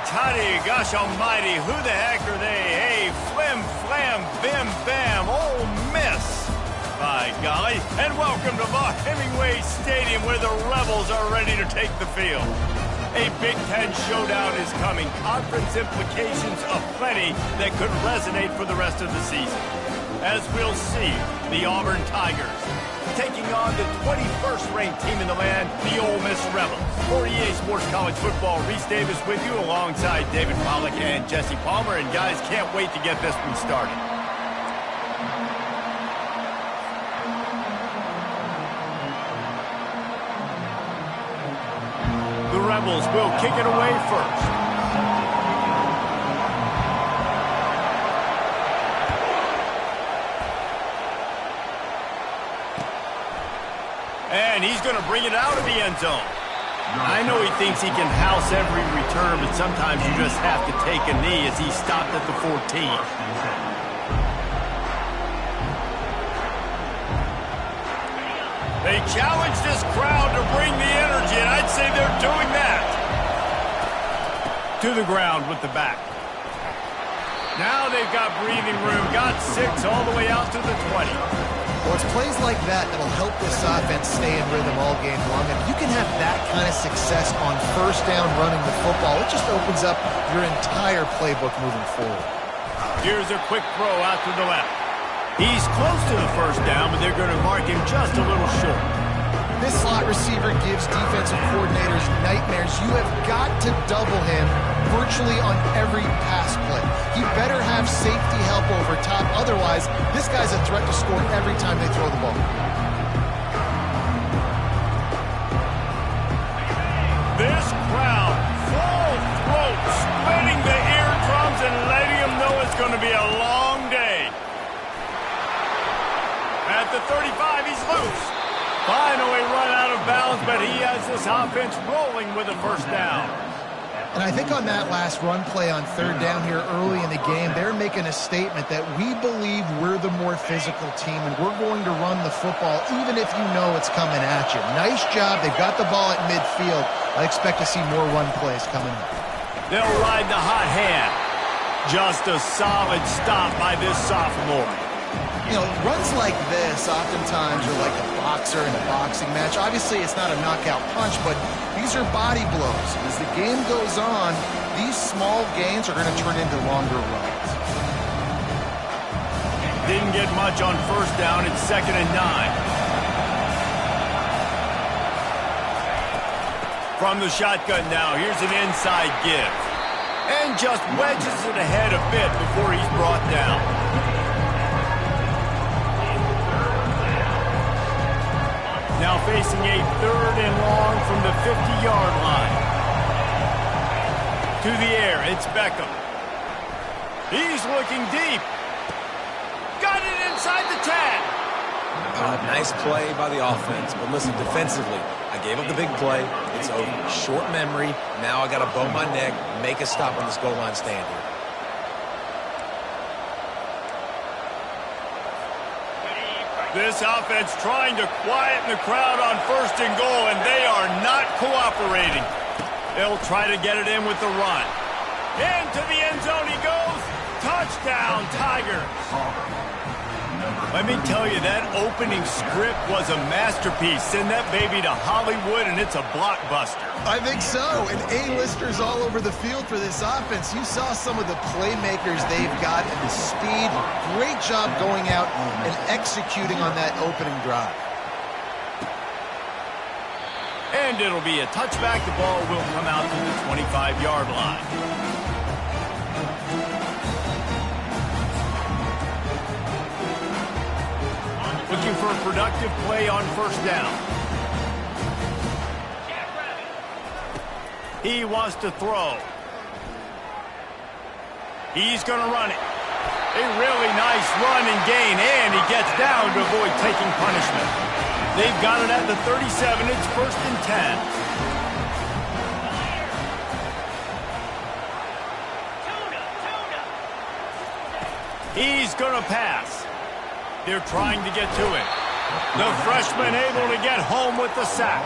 toddy, gosh almighty, who the heck are they? Hey, flim, flam, bim, bam, Ole Miss. By golly, and welcome to Vaught Hemingway Stadium where the Rebels are ready to take the field. A Big Ten showdown is coming. Conference implications aplenty that could resonate for the rest of the season. As we'll see, the Auburn Tigers taking on the 21st ranked team in the land, the Ole Miss Rebels. For EA Sports College Football, Reese Davis with you alongside David Pollack and Jesse Palmer. And guys, can't wait to get this one started. The Rebels will kick it away first. And he's going to bring it out of the end zone. I know he thinks he can house every return, but sometimes you just have to take a knee as he stopped at the 14. They challenge this crowd to bring the energy, and I'd say they're doing that. To the ground with the back. Now they've got breathing room. Got 6 all the way out to the 20. Well, it's plays like that that'll help this offense stay in rhythm all game long. And you can have that kind of success on first down running the football. It just opens up your entire playbook moving forward. Here's a quick throw out to the left. He's close to the first down, but they're going to mark him just a little short. This slot receiver gives defensive coordinators nightmares. You have got to double him virtually on every pass play. He better have safety help over top. Otherwise, this guy's a threat to score every time they throw the ball. This crowd, full throat, splitting the eardrums and letting them know it's going to be a long day. At the 35, he's loose. Finally run out of bounds, but he has this offense rolling with a first down. And I think on that last run play on third down here early in the game, they're making a statement that we believe we're the more physical team and we're going to run the football even if you know it's coming at you. Nice job. They've got the ball at midfield. I expect to see more run plays coming up. They'll ride the hot hand. Just a solid stop by this sophomore. You know, runs like this oftentimes are like a boxer in a boxing match. Obviously, it's not a knockout punch, but these are body blows. And as the game goes on, these small gains are going to turn into longer runs. Didn't get much on first down. It's 2nd and 9. From the shotgun now, here's an inside give. And just wedges it ahead a bit before he's brought down. Now facing a 3rd and long from the 50-yard line. To the air, it's Beckham. He's looking deep. Got it inside the 10. Nice play by the offense. But listen, defensively, I gave up the big play. It's over. Short memory. Now I got to bow my neck, make a stop on this goal line stand here. This offense trying to quieten the crowd on 1st and goal, and they are not cooperating. They'll try to get it in with the run. Into the end zone he goes. Touchdown, Tigers. Let me tell you, that opening script was a masterpiece. Send that baby to Hollywood, and it's a blockbuster. I think so, and A-listers all over the field for this offense. You saw some of the playmakers they've got and the speed. Great job going out and executing on that opening drive. And it'll be a touchback. The ball will come out to the 25-yard line. Looking for a productive play on first down. He wants to throw. He's going to run it. A really nice run and gain, and he gets down to avoid taking punishment. They've got it at the 37. It's 1st and 10. He's going to pass. They're trying to get to it. The freshman able to get home with the sack.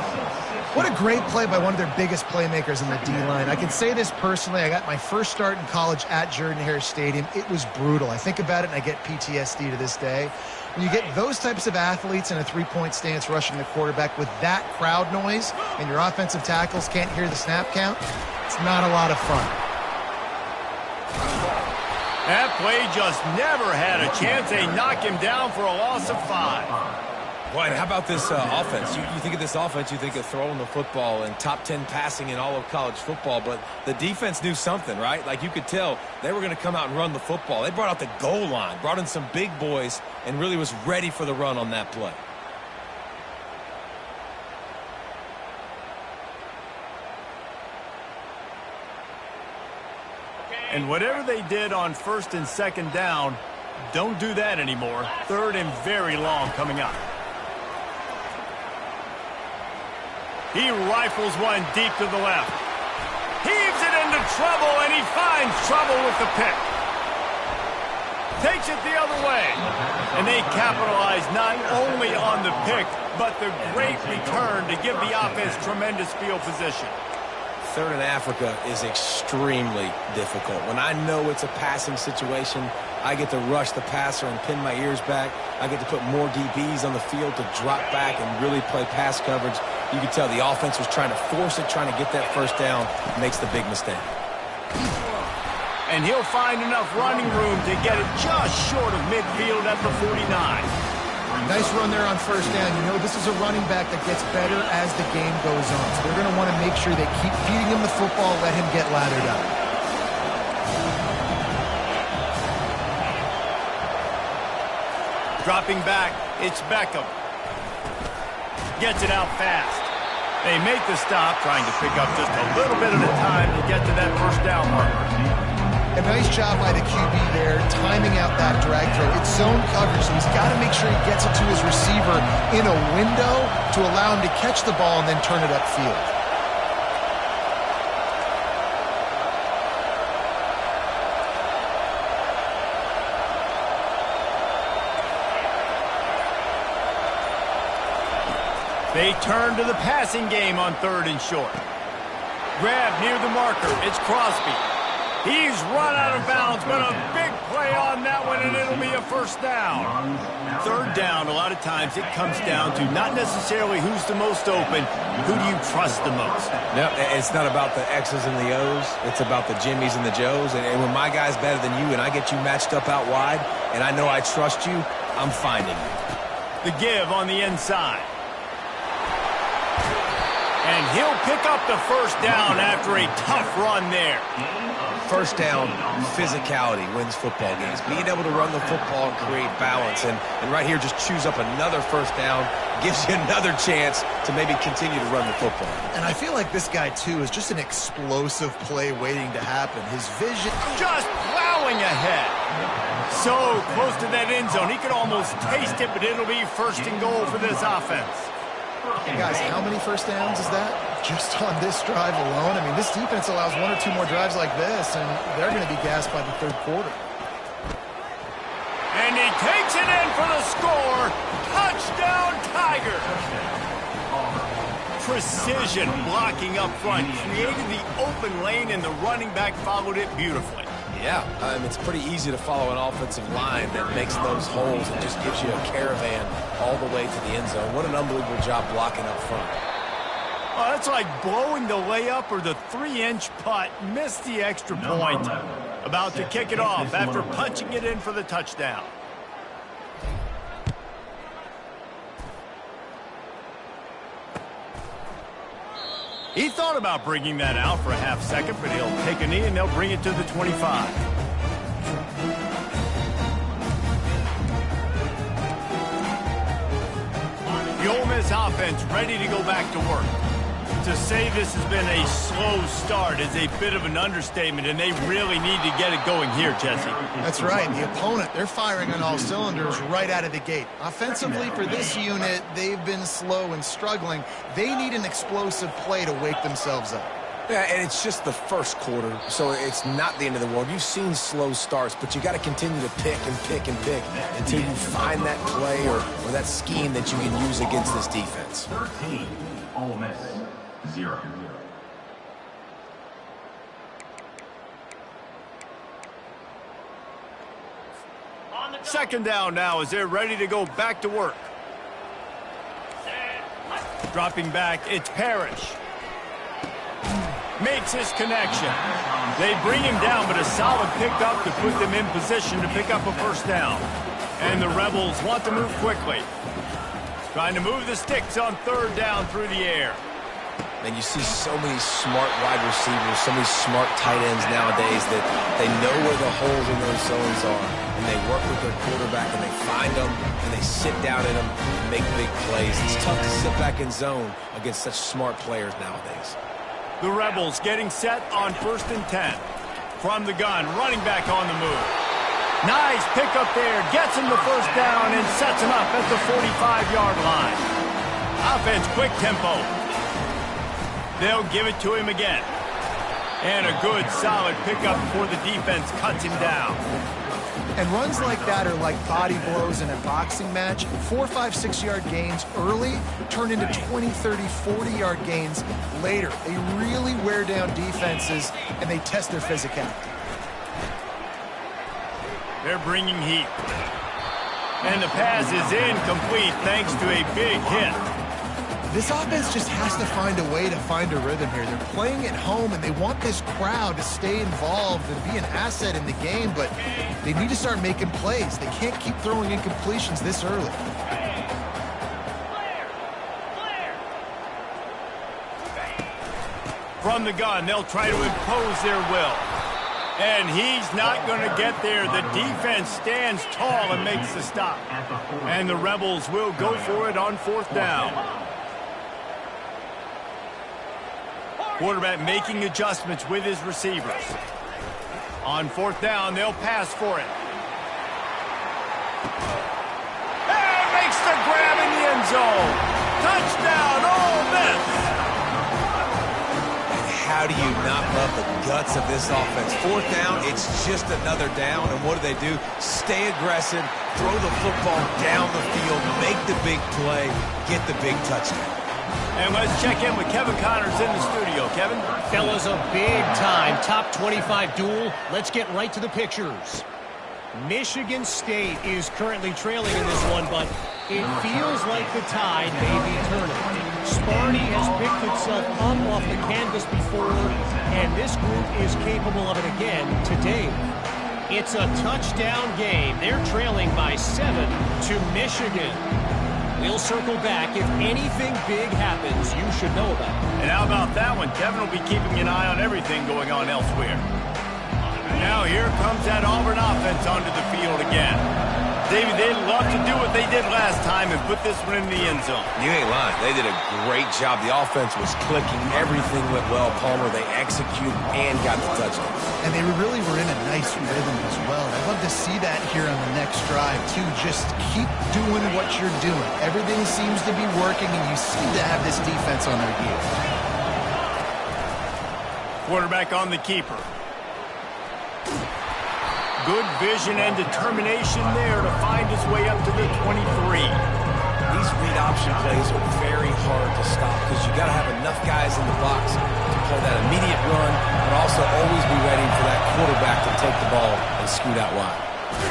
What a great play by one of their biggest playmakers in the D-line. I can say this personally. I got my first start in college at Jordan-Hare Stadium. It was brutal. I think about it, and I get PTSD to this day. When you get those types of athletes in a three-point stance rushing the quarterback with that crowd noise and your offensive tackles can't hear the snap count, it's not a lot of fun. That play just never had a chance. They knock him down for a loss of 5. Boy, how about this offense? You think of this offense, you think of throwing the football and top 10 passing in all of college football, but the defense knew something, right? Like you could tell they were going to come out and run the football. They brought out the goal line, brought in some big boys, and really was ready for the run on that play. And whatever they did on first and second down, don't do that anymore. Third and very long coming up. He rifles one deep to the left. Heaves it into trouble, and he finds trouble with the pick. Takes it the other way. And they capitalize not only on the pick, but the great return to give the offense tremendous field position. Third in Africa is extremely difficult. When I know it's a passing situation, I get to rush the passer and pin my ears back. I get to put more DBs on the field to drop back and really play pass coverage. You can tell the offense was trying to force it, trying to get that first down, makes the big mistake. And he'll find enough running room to get it just short of midfield at the 49. Nice run there on first down. You know, this is a running back that gets better as the game goes on. So they're going to want to make sure they keep feeding him the football, let him get lathered up. Dropping back, it's Beckham. Gets it out fast. They make the stop, trying to pick up just a little bit at a time to get to that first down marker. A nice job by the QB there, timing out that drag throw. It's zone coverage, so he's got to make sure he gets it to his receiver in a window to allow him to catch the ball and then turn it upfield. They turn to the passing game on third and short. Grab near the marker. It's Crosby. He's run out of bounds, but a big play on that one, and it'll be a first down. Third down, a lot of times it comes down to not necessarily who's the most open, who do you trust the most? No, it's not about the X's and the O's. It's about the Jimmys and the Joes. And when my guy's better than you and I get you matched up out wide, and I know I trust you, I'm finding you. The give on the inside. And he'll pick up the first down after a tough run there. First down, physicality wins football games. Being able to run the football and create balance. And right here, just choose up another first down, gives you another chance to maybe continue to run the football. And I feel like this guy, too, is just an explosive play waiting to happen. His vision... Just plowing ahead. So close to that end zone. He could almost taste it, but it'll be first and goal for this offense. Hey guys, how many first downs is that? Just on this drive alone? I mean, this defense allows one or two more drives like this, and they're going to be gassed by the third quarter. And he takes it in for the score. Touchdown, Tiger. Precision blocking up front. Created the open lane, and the running back followed it beautifully. Yeah, it's pretty easy to follow an offensive line that makes those holes and just gives you a caravan all the way to the end zone. What an unbelievable job blocking up front. Oh, that's like blowing the layup or the 3-inch putt. Missed the extra point. About to kick it off after punching it in for the touchdown. He thought about bringing that out for a half second, but he'll take a knee and they'll bring it to the 25. The Ole Miss offense ready to go back to work. To say this has been a slow start is a bit of an understatement, and they really need to get it going here, Jesse. That's right. The opponent, they're firing on all cylinders right out of the gate. Offensively, for this unit, they've been slow and struggling. They need an explosive play to wake themselves up. Yeah, and it's just the first quarter, so it's not the end of the world. You've seen slow starts, but you got to continue to pick and pick and pick until you find that play or that scheme that you can use against this defense. 13, Ole Miss. 0. Second down now as they're ready to go back to work. Dropping back, it's Parrish. Makes his connection. They bring him down, but a solid pickup to put them in position to pick up a first down. And the Rebels want to move quickly. Trying to move the sticks on third down through the air. And you see so many smart wide receivers, so many smart tight ends nowadays that they know where the holes in those zones are. And they work with their quarterback and they find them and they sit down in them and make big plays. It's tough to sit back in zone against such smart players nowadays. The Rebels getting set on 1st and 10. From the gun, running back on the move. Nice pickup there, gets him the first down and sets him up at the 45-yard line. Offense quick tempo. They'll give it to him again. And a good, solid pickup before the defense cuts him down. And runs like that are like body blows in a boxing match. 4, 5, 6-yard gains early turn into 20, 30, 40-yard gains later. They really wear down defenses, and they test their physicality. They're bringing heat. And the pass is incomplete thanks to a big hit. This offense just has to find a way to find a rhythm here. They're playing at home, and they want this crowd to stay involved and be an asset in the game, but they need to start making plays. They can't keep throwing incompletions this early. From the gun, they'll try to impose their will. And he's not going to get there. The defense stands tall and makes the stop. And the Rebels will go for it on 4th down. Quarterback making adjustments with his receivers. On 4th down, they'll pass for it. And makes the grab in the end zone. Touchdown, Ole Miss. And how do you not love the guts of this offense? 4th down, it's just another down. And what do? Stay aggressive, throw the football down the field, make the big play, get the big touchdown. And let's check in with Kevin Connors in the studio. Kevin? Fellas, a big-time top 25 duel. Let's get right to the pictures. Michigan State is currently trailing in this one, but it feels like the tide may be turning. Sparty has picked itself up off the canvas before, and this group is capable of it again today. It's a touchdown game. They're trailing by 7 to Michigan. We'll circle back. If anything big happens, you should know about it. And how about that one? Kevin will be keeping an eye on everything going on elsewhere. Now here comes that Auburn offense onto the field again. David, they'd love to do what they did last time and put this one in the end zone. You ain't lying. They did a great job. The offense was clicking. Everything went well. Palmer, they executed and got the touchdown. And they really were in a nice rhythm as well. I'd love to see that here on the next drive, too. Just keep doing what you're doing. Everything seems to be working, and you seem to have this defense on their heels. Quarterback on the keeper. Good vision and determination there to find his way up to the 23. These read option plays are very hard to stop because you got to have enough guys in the box to play that immediate run, but also always be ready for that quarterback to take the ball and scoot out wide.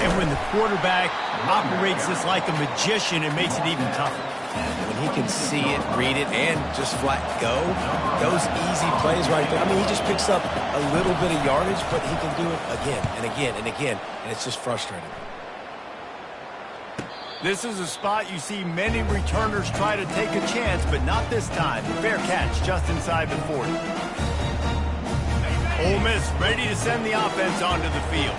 And when the quarterback operates this like a magician, it makes it even tougher. When he can see it, read it, and just flat go, those easy plays right there. I mean, he just picks up a little bit of yardage, but he can do it again and again and again, and it's just frustrating. This is a spot you see many returners try to take a chance, but not this time. Fair catch just inside the 40. Ole Miss ready to send the offense onto the field.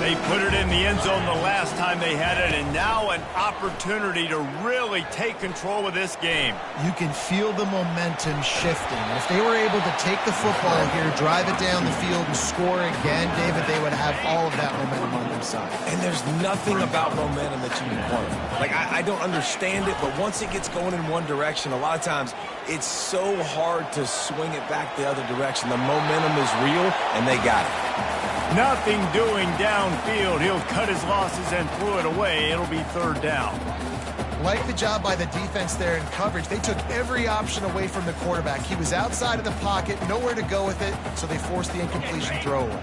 They put it in the end zone the last time they had it, and now an opportunity to really take control of this game. You can feel the momentum shifting. If they were able to take the football here, drive it down the field, and score again, David, they would have all of that momentum on their side. And there's nothing about momentum that you can quantify. Like, I don't understand it, but once it gets going in one direction, a lot of times it's so hard to swing it back the other direction. The momentum is real, and they got it. Nothing doing downfield. He'll cut his losses and throw it away. It'll be 3rd down. Like the job by the defense there in coverage. They took every option away from the quarterback. He was outside of the pocket, nowhere to go with it, so they forced the incompletion throwaway.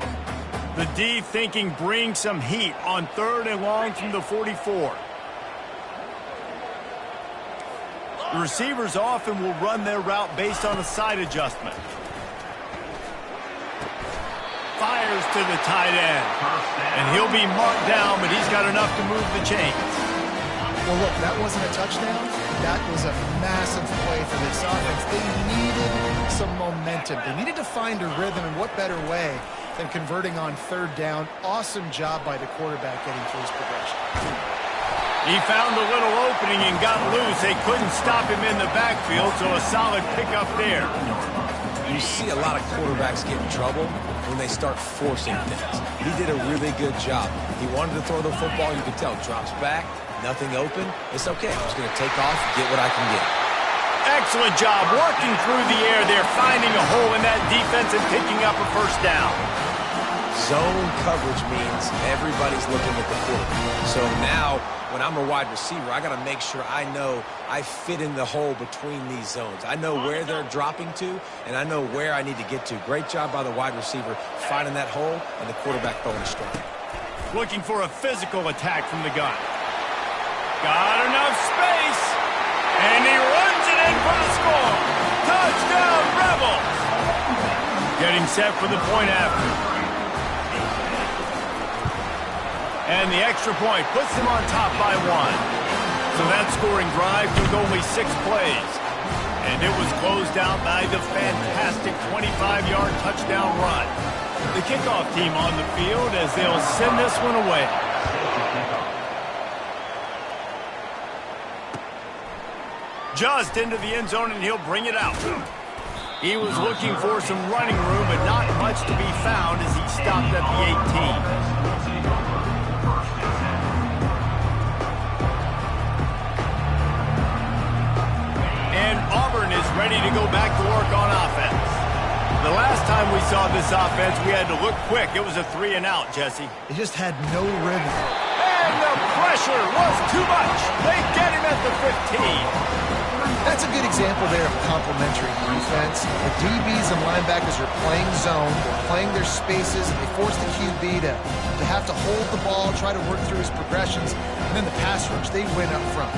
The D thinking bring some heat on 3rd and long from the 44. The receivers often will run their route based on a side adjustment. Fires to the tight end. And he'll be marked down, but he's got enough to move the chains. Well, look, that wasn't a touchdown. That was a massive play for this offense. They needed some momentum. They needed to find a rhythm, and what better way than converting on 3rd down. Awesome job by the quarterback getting through his progression. He found a little opening and got loose. They couldn't stop him in the backfield, so a solid pickup there. You see a lot of quarterbacks get in trouble when they start forcing things. He did a really good job. He wanted to throw the football. You can tell. Drops back, nothing open. It's okay. I'm just going to take off, get what I can get. Excellent job working through the air there, finding a hole in that defense and picking up a 1st down. Zone coverage means everybody's looking at the quarterback. So now, when I'm a wide receiver, I got to make sure I know I fit in the hole between these zones. I know where they're dropping to, and I know where I need to get to. Great job by the wide receiver finding that hole, and the quarterback throwing a strike. Looking for a physical attack from the gun. Got enough space, and he runs it in for the score. Touchdown, Rebels! Getting set for the point after. And the extra point puts them on top by 1. So that scoring drive took only 6 plays. And it was closed out by the fantastic 25-yard touchdown run. The kickoff team on the field as they'll send this one away. Just into the end zone, and he'll bring it out. He was looking for some running room, but not much to be found as he stopped at the 18. Auburn is ready to go back to work on offense. The last time we saw this offense, we had to look quick. It was a 3 and out, Jesse. They just had no rhythm. And the pressure was too much. They get him at the 15. That's a good example there of complementary defense. The DBs and linebackers are playing zone, they're playing their spaces, and they force the QB to have to hold the ball, try to work through his progressions, and then the pass rush, they win up front.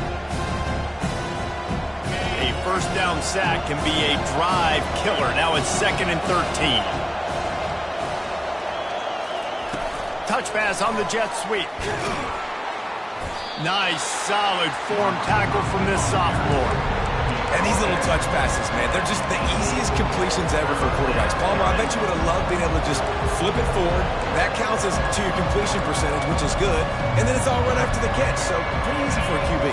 A 1st down sack can be a drive killer. Now it's 2nd and 13. Touch pass on the jet sweep. Nice, solid form tackle from this sophomore. And these little touch passes, man, they're just the easiest completions ever for quarterbacks. Palmer, I bet you would have loved being able to just flip it forward. That counts as to your completion percentage, which is good. And then it's all right after the catch, so pretty easy for a QB.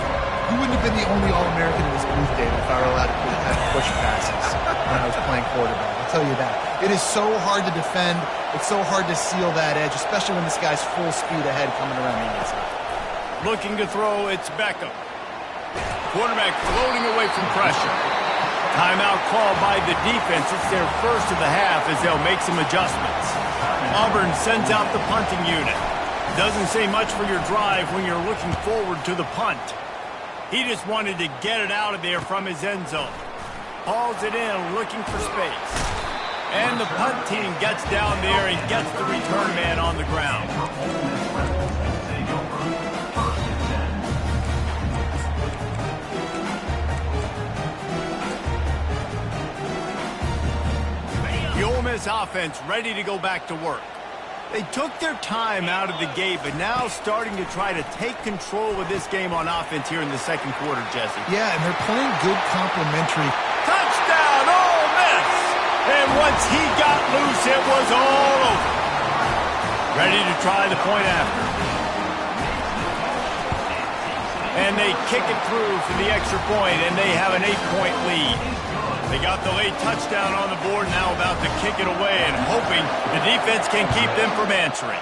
You wouldn't have been the only All-American in this booth, David, if I were allowed to have push passes when I was playing quarterback. I'll tell you that. It is so hard to defend. It's so hard to seal that edge, especially when this guy's full speed ahead coming around the inside. Looking to throw, it's Beckham. Quarterback floating away from pressure. Timeout called by the defense. It's their 1st of the half as they'll make some adjustments. Auburn sends out the punting unit. Doesn't say much for your drive when you're looking forward to the punt. He just wanted to get it out of there from his end zone. Hauls it in, looking for space. And the punt team gets down there and gets the return man on the ground. The Ole Miss offense ready to go back to work. They took their time out of the gate, but now starting to try to take control of this game on offense here in the 2nd quarter, Jesse. Yeah, and they're playing good complementary. Touchdown, Ole Miss! And once he got loose, it was all over. Ready to try the point after. And they kick it through for the extra point, and they have an 8-point lead. They got the late touchdown on the board, now about to kick it away and hoping the defense can keep them from answering.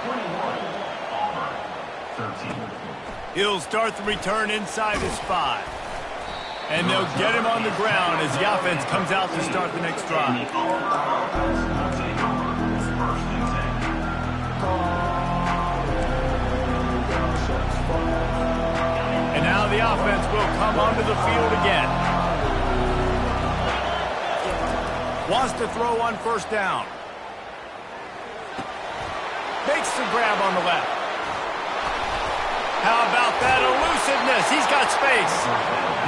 He'll start the return inside his 5. And they'll get him on the ground as the offense comes out to start the next drive. And now now the offense will come onto the field again. Wants to throw on first down. Makes the grab on the left. How about that elusiveness? He's got space.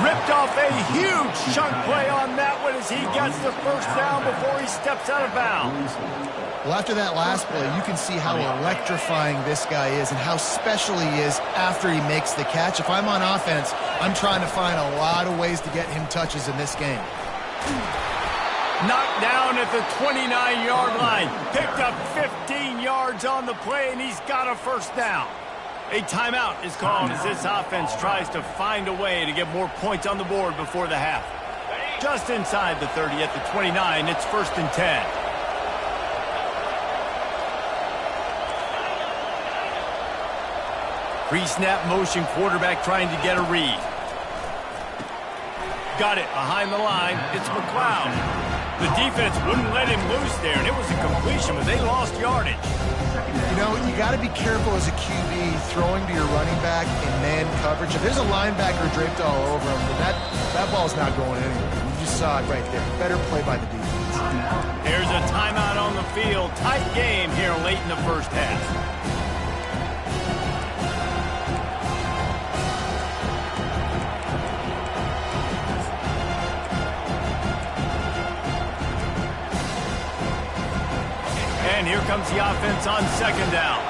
Ripped off a huge chunk play on that one as he gets the first down before he steps out of bounds. Well, after that last play, you can see how electrifying this guy is and how special he is after he makes the catch. If I'm on offense, I'm trying to find a lot of ways to get him touches in this game. Knocked down at the 29-yard line. Picked up 15 yards on the play, and he's got a first down. A timeout is called as this offense tries to find a way to get more points on the board before the half. Just inside the 30 at the 29, it's 1st and 10. Pre-snap motion quarterback trying to get a read. Got it behind the line. It's McLeod. The defense wouldn't let him loose there, and it was a completion, but they lost yardage. You know, you got to be careful as a QB throwing to your running back in man coverage. If there's a linebacker draped all over him, then that ball's not going anywhere. You just saw it right there. Better play by the defense. There's a timeout on the field. Tight game here late in the first half. And here comes the offense on second down.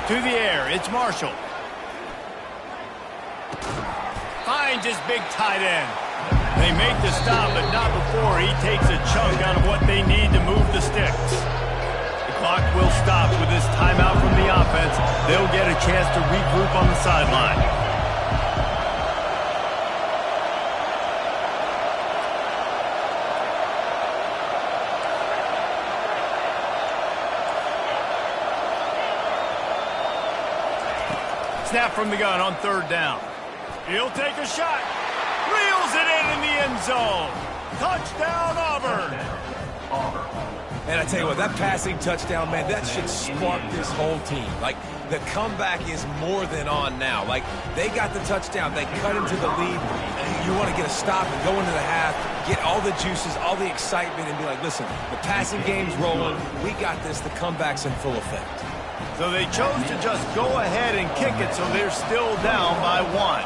To the air, it's Marshall. Finds his big tight end. They make the stop, but not before he takes a chunk out of what they need to move the sticks. The clock will stop with this timeout from the offense. They'll get a chance to regroup on the sideline. Snap from the gun on third down. He'll take a shot. Reels it in the end zone. Touchdown, Auburn. And I tell you what, that passing touchdown, man, that should spark this whole team. Like, the comeback is more than on now. Like, they got the touchdown. They cut into the lead. You want to get a stop and go into the half, get all the juices, all the excitement, and be like, listen, the passing game's rolling. We got this. The comeback's in full effect. So they chose to just go ahead and kick it, so they're still down by 1.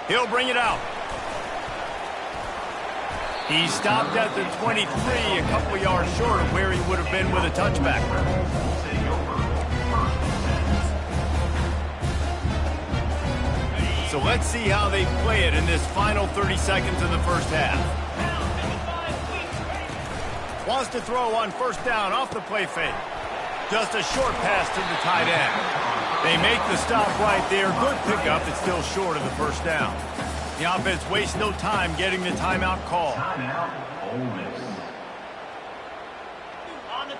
He'll bring it out. He stopped at the 23, a couple yards short of where he would have been with a touchback. So let's see how they play it in this final 30 seconds of the first half. Wants to throw on first down off the play fake. Just a short pass to the tight end. They make the stop right there. Good pickup. It's still short of the first down. The offense wastes no time getting the timeout call.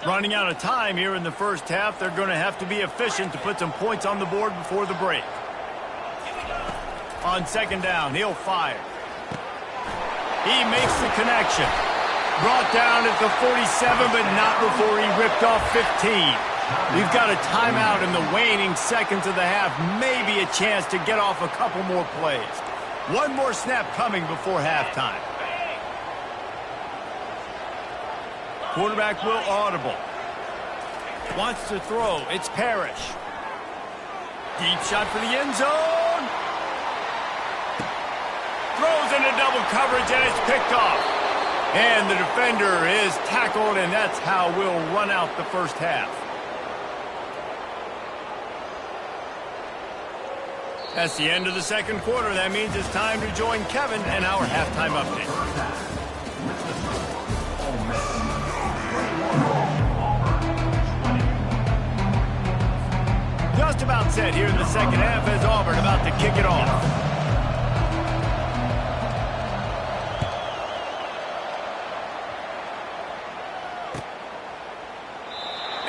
Running out of time here in the first half. They're going to have to be efficient to put some points on the board before the break. On second down, he'll fire. He makes the connection. Brought down at the 47, but not before he ripped off 15. We've got a timeout in the waning seconds of the half. Maybe a chance to get off a couple more plays. One more snap coming before halftime. Quarterback will audible. Wants to throw. It's Parrish. Deep shot for the end zone. Throws into double coverage, and it's picked off. And the defender is tackled, and that's how we'll run out the first half. That's the end of the second quarter. That means it's time to join Kevin and our halftime update. Just about set here in the second half as Auburn about to kick it off.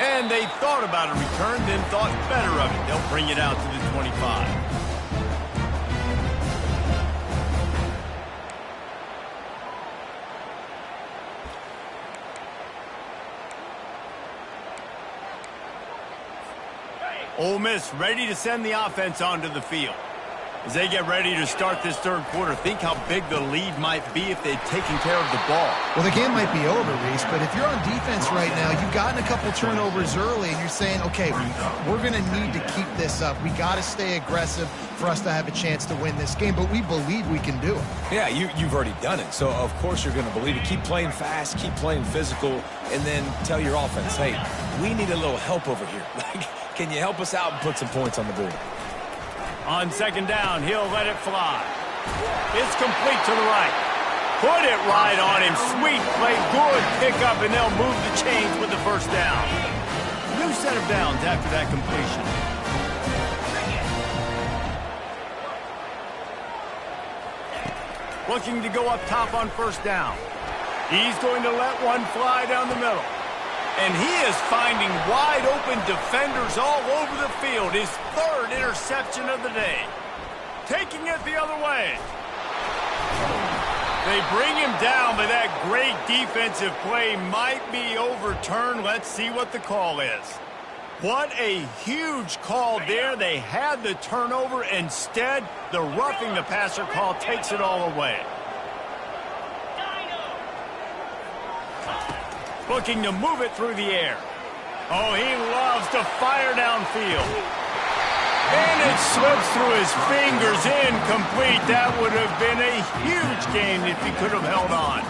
And they thought about a return, then thought better of it. They'll bring it out to the 25. Ole Miss ready to send the offense onto the field. As they get ready to start this third quarter, think how big the lead might be if they'd taken care of the ball. Well, the game might be over, Reese, but if you're on defense right now, you've gotten a couple turnovers early, and you're saying, okay, we're going to need to keep this up. We got to stay aggressive for us to have a chance to win this game, but we believe we can do it. Yeah, you've already done it, so of course you're going to believe it. Keep playing fast, keep playing physical, and then tell your offense, hey, we need a little help over here. Can you help us out and put some points on the board? On second down, he'll let it fly. It's complete to the right. Put it right on him. Sweet play, good pickup, and they'll move the chains with the first down. New set of downs after that completion. Looking to go up top on first down. He's going to let one fly down the middle. And he is finding wide-open defenders all over the field. His third interception of the day. Taking it the other way. They bring him down, but that great defensive play might be overturned. Let's see what the call is. What a huge call there. They had the turnover. Instead, the roughing the passer call takes it all away. Looking to move it through the air. Oh, he loves to fire downfield. And it slips through his fingers, incomplete. That would have been a huge game if he could have held on.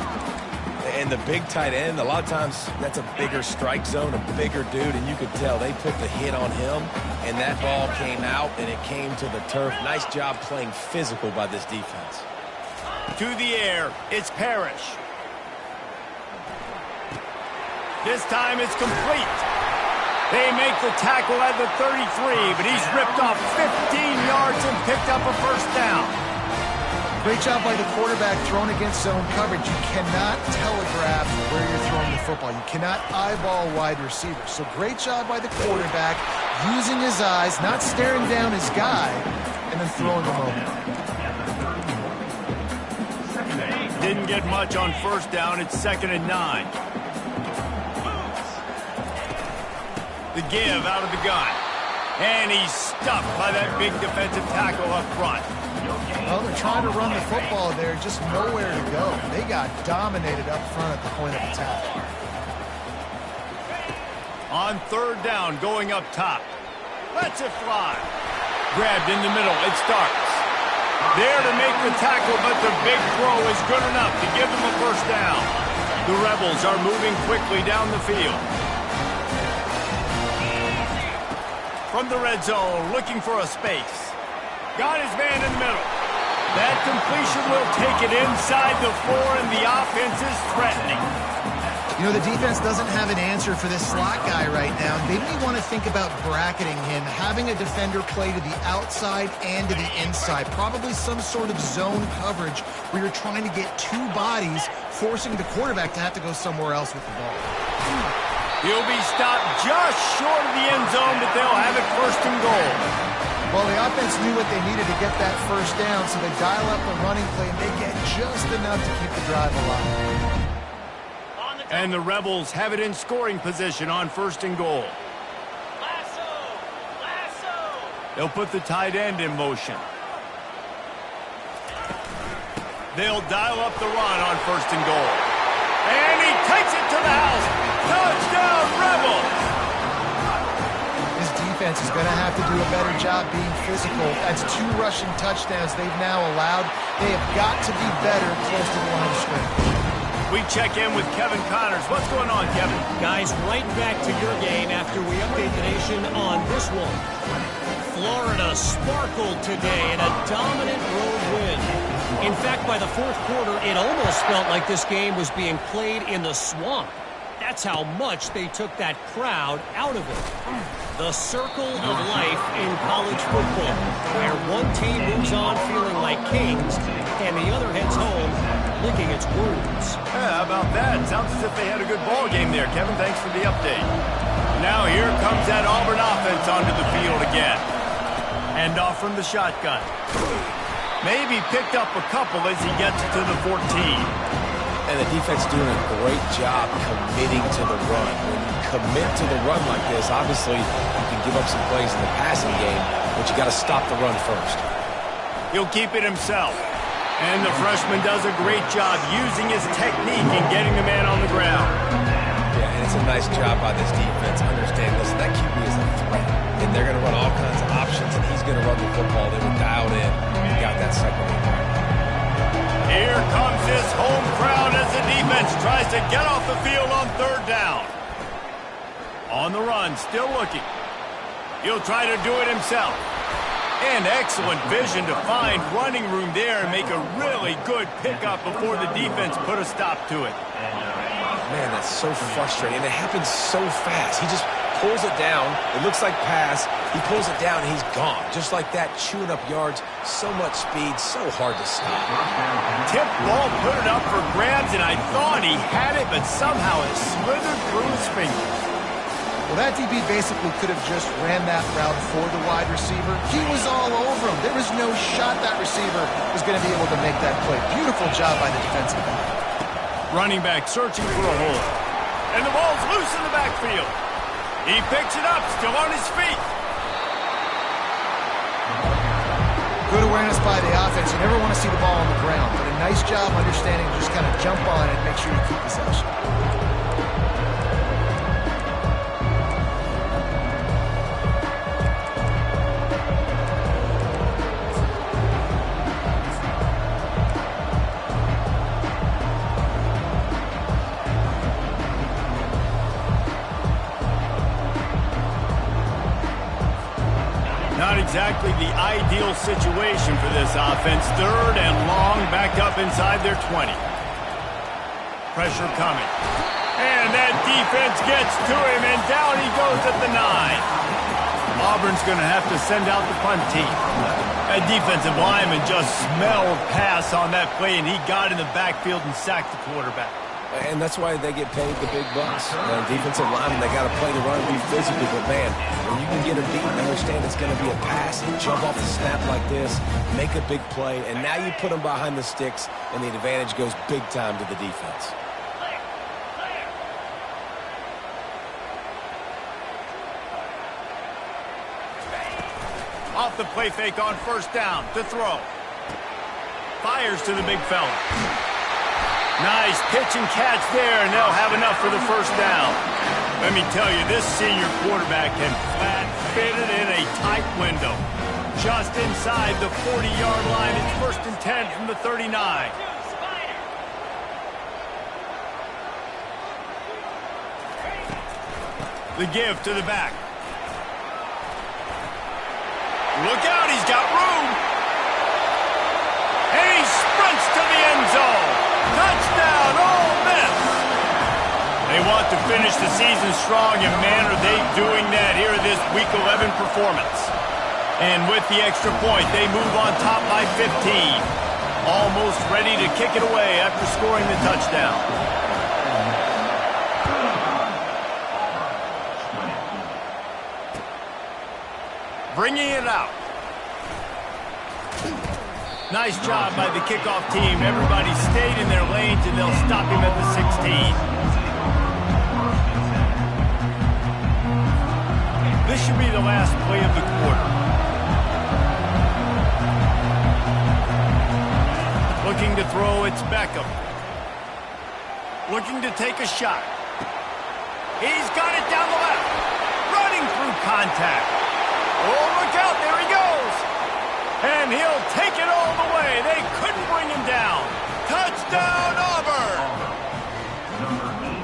And the big tight end, a lot of times that's a bigger strike zone, a bigger dude, and you could tell they put the hit on him, and that ball came out, and it came to the turf. Nice job playing physical by this defense. To the air, it's Parrish. This time it's complete. They make the tackle at the 33, but he's ripped off 15 yards and picked up a first down. Great job by the quarterback thrown against zone coverage. You cannot telegraph where you're throwing the football. You cannot eyeball wide receivers. So great job by the quarterback using his eyes, not staring down his guy, and then throwing him over. Didn't get much on first down. It's 2nd and 9. The give out of the gun. And he's stuffed by that big defensive tackle up front. Well, they're trying to run the football there, just nowhere to go. They got dominated up front at the point of attack. On third down, going up top. Lets it fly. Grabbed in the middle. It starts. There to make the tackle, but the big throw is good enough to give them a first down. The Rebels are moving quickly down the field. From the red zone, looking for a space. Got his man in the middle. That completion will take it inside the 4, and the offense is threatening. You know, the defense doesn't have an answer for this slot guy right now. They may want to think about bracketing him, having a defender play to the outside and to the inside. Probably some sort of zone coverage where you're trying to get two bodies, forcing the quarterback to have to go somewhere else with the ball. He'll be stopped just short of the end zone, but they'll have it 1st and goal. Well, the offense knew what they needed to get that first down, so they dial up the running play, and they get just enough to keep the drive alive. And the Rebels have it in scoring position on 1st and goal. They'll put the tight end in motion. They'll dial up the run on 1st and goal. And he takes it to the house. Touchdown, Rebels! This defense is going to have to do a better job being physical. That's 2 rushing touchdowns they've now allowed. They have got to be better close to the line of scrimmage. We check in with Kevin Connors. What's going on, Kevin? Guys, right back to your game after we update the nation on this one. Florida sparkled today in a dominant road win. In fact, by the 4th quarter, it almost felt like this game was being played in the swamp. That's how much they took that crowd out of it. The circle of life in college football, where one team moves on feeling like kings and the other heads home licking its wounds. Yeah, how about that? Sounds as if they had a good ball game there. Kevin, thanks for the update. Now here comes that Auburn offense onto the field again. Hand off from the shotgun. Maybe picked up a couple as he gets to the 14. And the defense doing a great job committing to the run. When you commit to the run like this, obviously you can give up some plays in the passing game, but you got to stop the run first. He'll keep it himself. And the freshman does a great job using his technique and getting the man on the ground. Yeah, and it's a nice job by this defense. Understand, listen, that QB is a threat. And they're going to run all kinds of options, and he's going to run the football. They were dialed in and got that second one right. Here comes this home crowd as the defense tries to get off the field on third down. On the run, still looking. He'll try to do it himself. And excellent vision to find running room there and make a really good pickup before the defense put a stop to it. Man, that's so frustrating. And it happens so fast. He just pulls it down. It looks like pass. He pulls it down, and he's gone. Just like that, chewing up yards. So much speed, so hard to stop. Tip ball, put it up for grabs, and I thought he had it, but somehow it slithered through his fingers. Well, that DB basically could have just ran that route for the wide receiver. He was all over him. There was no shot that receiver was going to be able to make that play. Beautiful job by the defensive back. Running back searching for a hole. And the ball's loose in the backfield. He picks it up, still on his feet. Good awareness by the offense. You never want to see the ball on the ground, but a nice job understanding to just kind of jump on it and make sure you keep possession. Not exactly the ideal situation for this offense. Third and long, back up inside their 20. Pressure coming. And that defense gets to him, and down he goes at the 9. Auburn's going to have to send out the punt team. That defensive lineman just smelled pass on that play, and he got in the backfield and sacked the quarterback. And that's why they get paid the big bucks. Defensive linemen, they got to play the run and be physical. But, man, when you can get a beat and understand it's going to be a pass and jump off the snap like this, make a big play, and now you put them behind the sticks, and the advantage goes big time to the defense. Off the play fake on first down to throw. Fires to the big fella. Nice pitch and catch there, and they'll have enough for the first down. Let me tell you, this senior quarterback can flat fit it in a tight window. Just inside the 40-yard line, it's 1st and 10 from the 39. The give to the back. Look out, he's got room. And he sprints to the end zone. Touchdown, Ole Miss! They want to finish the season strong, and man, are they doing that here in this Week 11 performance. And with the extra point, they move on top by 15. Almost ready to kick it away after scoring the touchdown. Bringing it out. Nice job by the kickoff team. Everybody stayed in their lanes, and they'll stop him at the 16. This should be the last play of the quarter. Looking to throw, it's Beckham. Looking to take a shot. He's got it down the left. Running through contact. Oh, look out, there he goes. And he'll take it all the way. They couldn't bring him down. Touchdown, Auburn!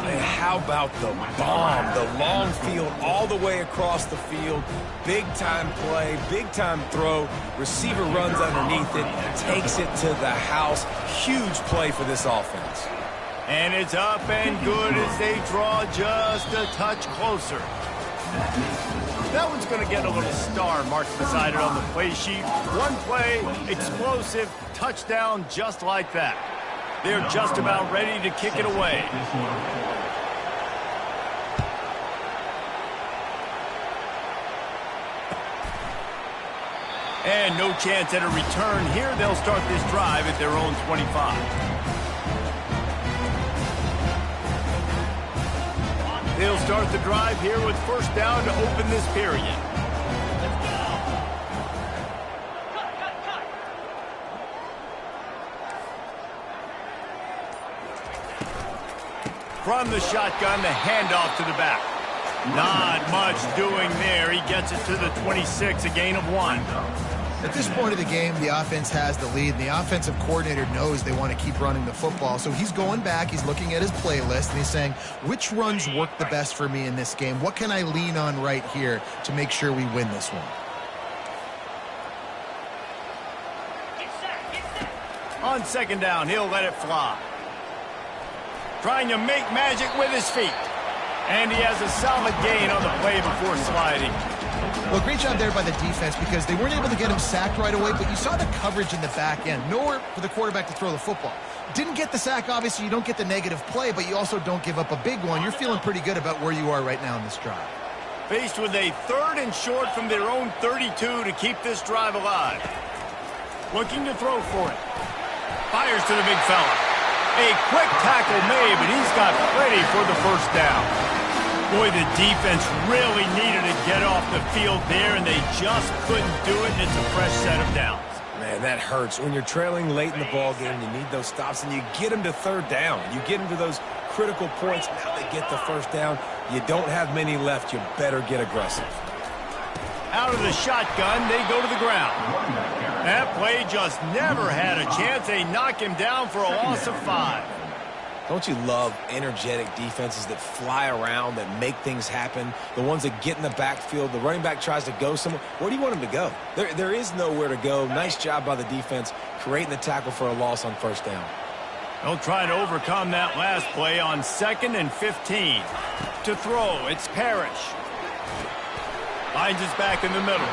And how about the bomb? The long field all the way across the field. Big-time play, big-time throw. Receiver runs underneath it, takes it to the house. Huge play for this offense. And it's up and good as they draw just a touch closer. That one's going to get a little star marked beside it on the play sheet. One play, explosive, touchdown just like that. They're just about ready to kick it away. And no chance at a return here. They'll start this drive at their own 25. They'll start the drive here with first down to open this period. from the shotgun, the handoff to the back. Not much doing there. He gets it to the 26, a gain of 1. At this point of the game, the offense has the lead, and the offensive coordinator knows they want to keep running the football. So he's going back, he's looking at his playlist, and he's saying, which runs work the best for me in this game? What can I lean on right here to make sure we win this one? On second down, he'll let it fly. Trying to make magic with his feet. And he has a solid gain on the play before sliding. Well, great job there by the defense because they weren't able to get him sacked right away, but you saw the coverage in the back end. Nowhere for the quarterback to throw the football. Didn't get the sack, obviously. You don't get the negative play, but you also don't give up a big one. You're feeling pretty good about where you are right now in this drive. Faced with a 3rd and short from their own 32 to keep this drive alive. Looking to throw for it. Fires to the big fella. A quick tackle made, but he's got plenty for the first down. Boy, the defense really needed to get off the field there, and they just couldn't do it, and it's a fresh set of downs. Man, that hurts. When you're trailing late in the ball game, you need those stops, and you get them to 3rd down. You get them to those critical points. Now they get the first down. You don't have many left. You better get aggressive. Out of the shotgun, they go to the ground. That play just never had a chance. They knock him down for a loss of 5. Don't you love energetic defenses that fly around, that make things happen? The ones that get in the backfield, the running back tries to go somewhere. Where do you want him to go? There is nowhere to go. Nice job by the defense creating the tackle for a loss on first down. They'll try to overcome that last play on 2nd and 15. To throw, it's Parrish. Finds his back in the middle.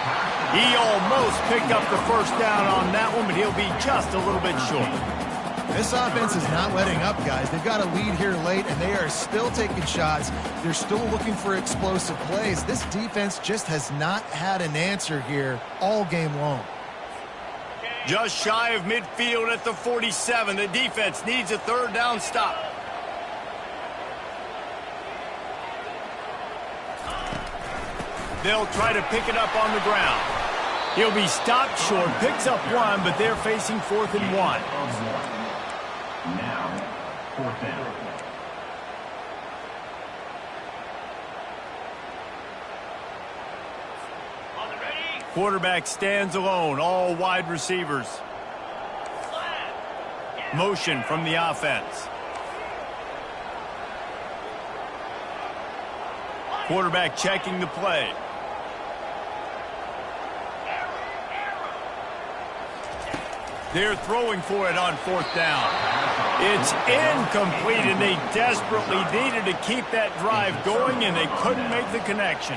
He almost picked up the first down on that one, but he'll be just a little bit short. This offense is not letting up, guys. They've got a lead here late, and they are still taking shots. They're still looking for explosive plays. This defense just has not had an answer here all game long. Just shy of midfield at the 47. The defense needs a 3rd down stop. They'll try to pick it up on the ground. He'll be stopped short, picks up 1, but they're facing 4th and 1. Now, 4th down. Quarterback stands alone, all wide receivers. Motion from the offense. Quarterback checking the play. They're throwing for it on 4th down. It's incomplete, and they desperately needed to keep that drive going, and they couldn't make the connection.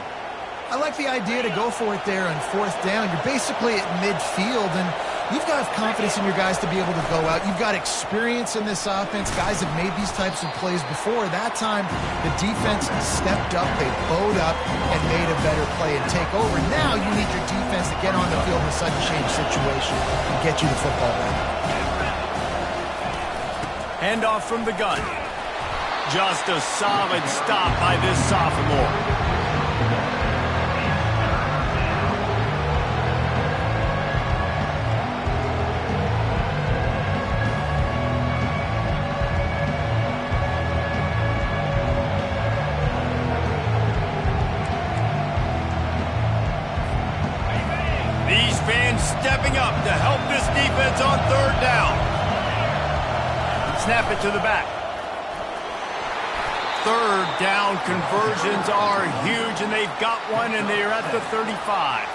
I like the idea to go for it there on 4th down. You're basically at midfield, and you've got confidence in your guys to be able to go out. You've got experience in this offense. Guys have made these types of plays before. That time, the defense stepped up, they bowed up, and made a better play and take over. Now you need your defense to get on the field in a sudden change situation and get you the football back. Handoff from the gun. Just a solid stop by this sophomore. Stepping up to help this defense on 3rd down. Snap it to the back. 3rd down conversions are huge, and they've got one, and they're at the 35.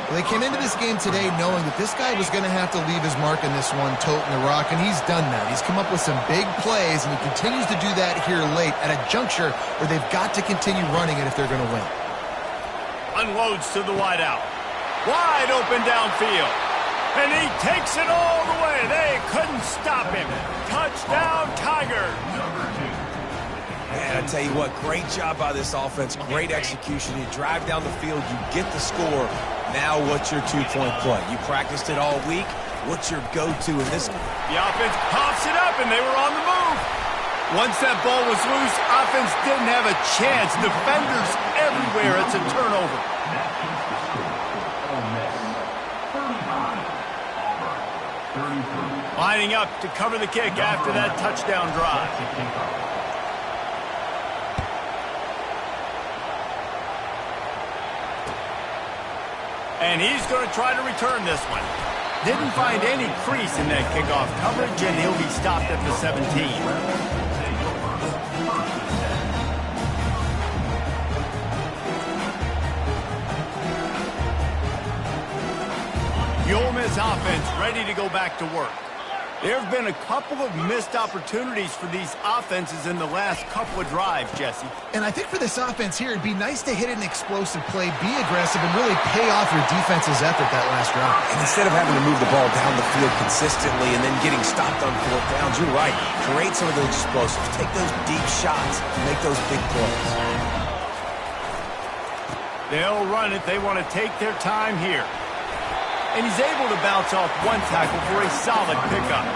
Well, they came into this game today knowing that this guy was going to have to leave his mark in this one, toting the rock, and he's done that. He's come up with some big plays, and he continues to do that here late at a juncture where they've got to continue running it if they're going to win. Unloads to the wideout. Wide open downfield. And he takes it all the way. They couldn't stop him. Touchdown, Tigers. Man, I tell you what, great job by this offense. Great execution. You drive down the field, you get the score. Now what's your 2-point play? You practiced it all week. What's your go-to in this? The offense pops it up, and they were on the move. Once that ball was loose, offense didn't have a chance. Defenders everywhere. It's a turnover. Lining up to cover the kick after that touchdown drive. And he's going to try to return this one. Didn't find any crease in that kickoff coverage, and he'll be stopped at the 17. The Ole Miss offense ready to go back to work. There have been a couple of missed opportunities for these offenses in the last couple of drives, Jesse. And I think for this offense here, it'd be nice to hit an explosive play, be aggressive, and really pay off your defense's effort that last drive. And instead of having to move the ball down the field consistently and then getting stopped on fourth downs, you're right. Create some of those explosives. Take those deep shots and make those big plays. They'll run it. They want to take their time here. And he's able to bounce off one tackle for a solid pickup.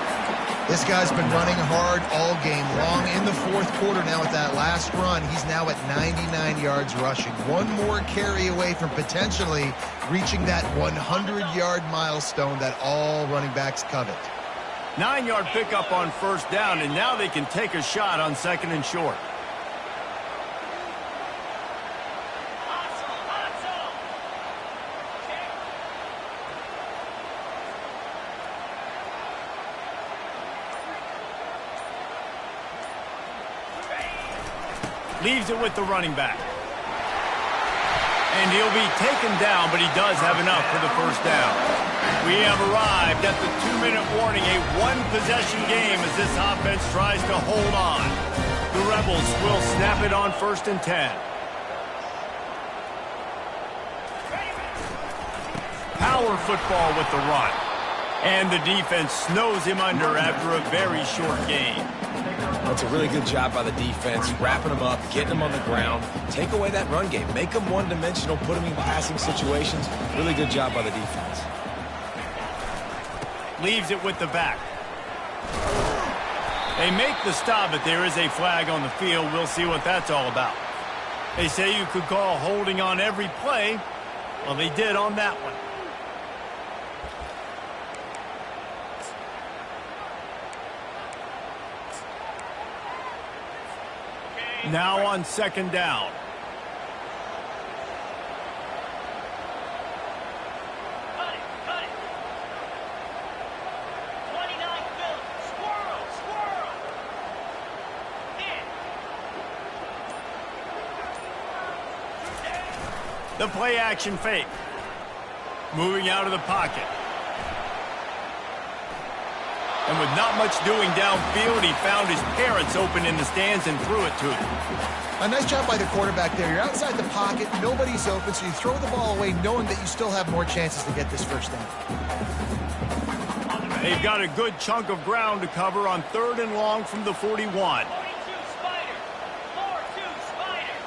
This guy's been running hard all game long. In the fourth quarter now with that last run, he's now at 99 yards rushing. One more carry away from potentially reaching that 100-yard milestone that all running backs covet. 9-yard pickup on first down, and now they can take a shot on second and short. Leaves it with the running back. And he'll be taken down, but he does have enough for the first down. We have arrived at the 2-minute warning, a one-possession game as this offense tries to hold on. The Rebels will snap it on 1st and 10. Power football with the run. And the defense snows him under after a very short game. That's a really good job by the defense, wrapping them up, getting them on the ground. Take away that run game. Make them one-dimensional, put them in passing situations. Really good job by the defense. Leaves it with the back. They make the stop, but there is a flag on the field. We'll see what that's all about. They say you could call holding on every play. Well, they did on that one. Now on second down. Cut it. 29 Phillips. Squirrel. In. The play action fake. Moving out of the pocket. And with not much doing downfield, he found his parents open in the stands and threw it to them. A nice job by the quarterback there. You're outside the pocket, nobody's open, so you throw the ball away knowing that you still have more chances to get this first down. They've got a good chunk of ground to cover on 3rd and long from the 41. 42 Spider. 4-2 Spider.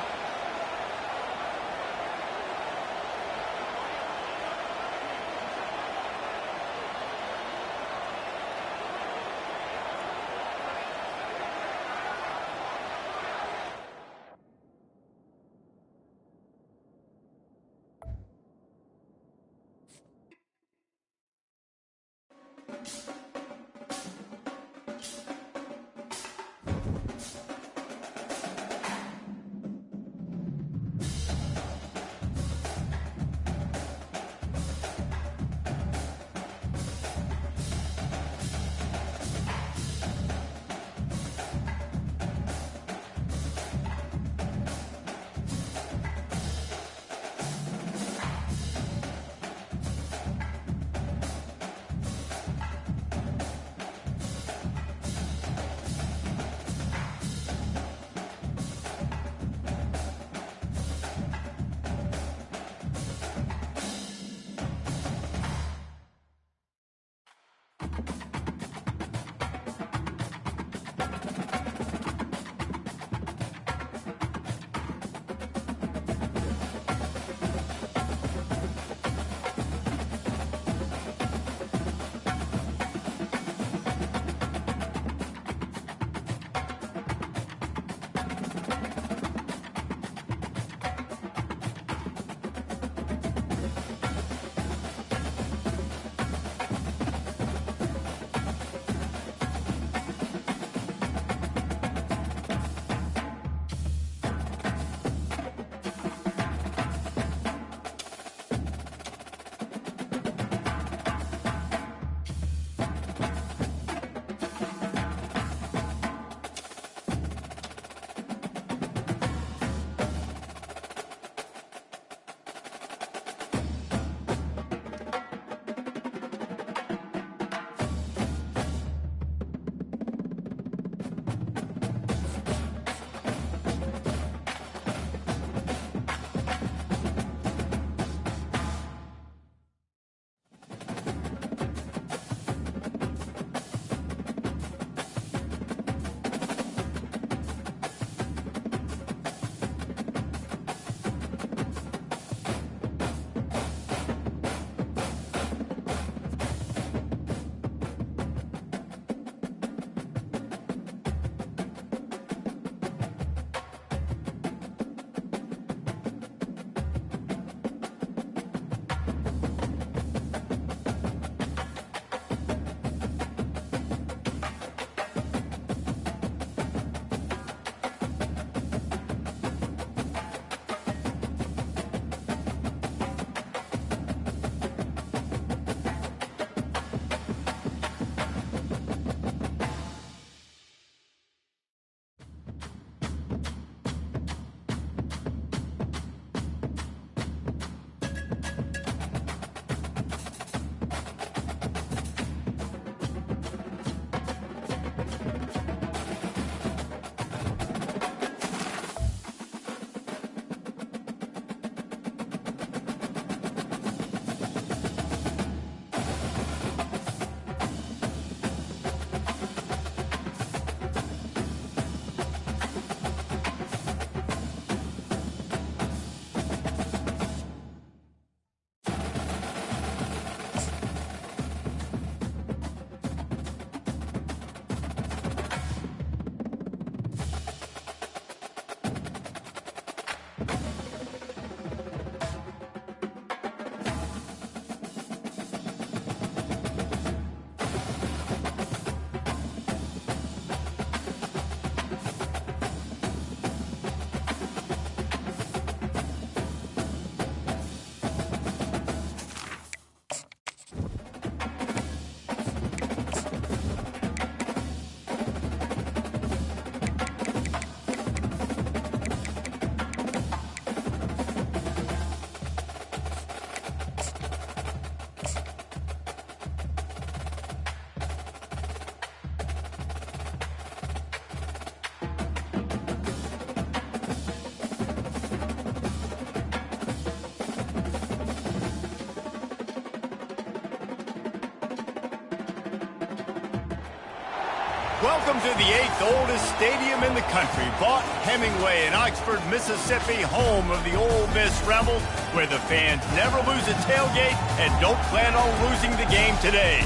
Welcome to the 8th oldest stadium in the country, Vaught Hemingway in Oxford, Mississippi, home of the Ole Miss Rebels, where the fans never lose a tailgate and don't plan on losing the game today.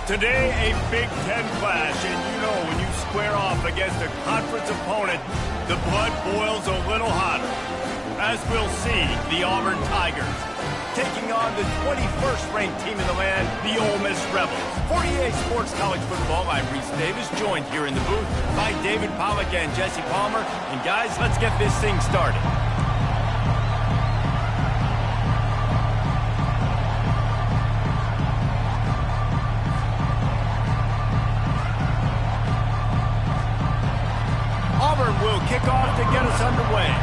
Today, a Big Ten clash, and you know when you square off against a conference opponent, the blood boils a little hotter. As we'll see, the Auburn Tigers taking on the 21st ranked team in the land, the Ole Miss Rebels. 48 Sports College Football, I'm Reese Davis, joined here in the booth by David Pollack and Jesse Palmer. And guys, let's get this thing started. Auburn will kick off to get us underway.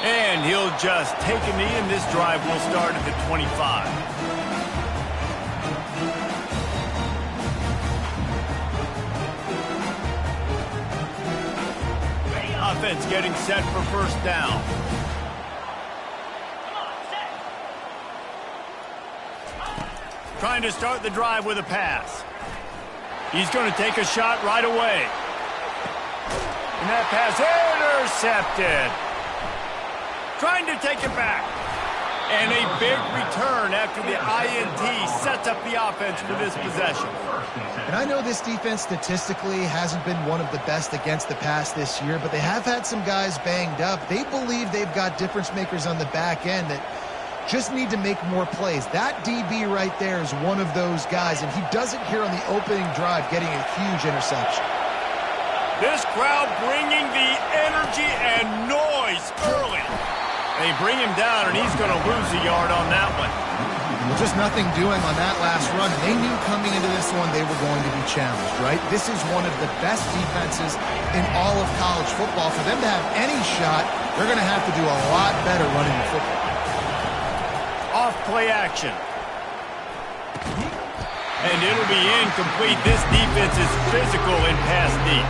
And he'll just take a knee, and this drive will start at the 25. Offense getting set for first down. Trying to start the drive with a pass. He's going to take a shot right away. And that pass intercepted. Trying to take it back. And a big return after the INT sets up the offense for this possession. And I know this defense statistically hasn't been one of the best against the pass this year, but they have had some guys banged up. They believe they've got difference makers on the back end that just need to make more plays. That DB right there is one of those guys, and he does it here on the opening drive, getting a huge interception. This crowd bringing the energy and noise early. They bring him down, and he's going to lose a yard on that one. Well, just nothing doing on that last run. They knew coming into this one they were going to be challenged, right? This is one of the best defenses in all of college football. For them to have any shot, they're going to have to do a lot better running the football. Off play action. And it'll be incomplete. This defense is physical in pass deep.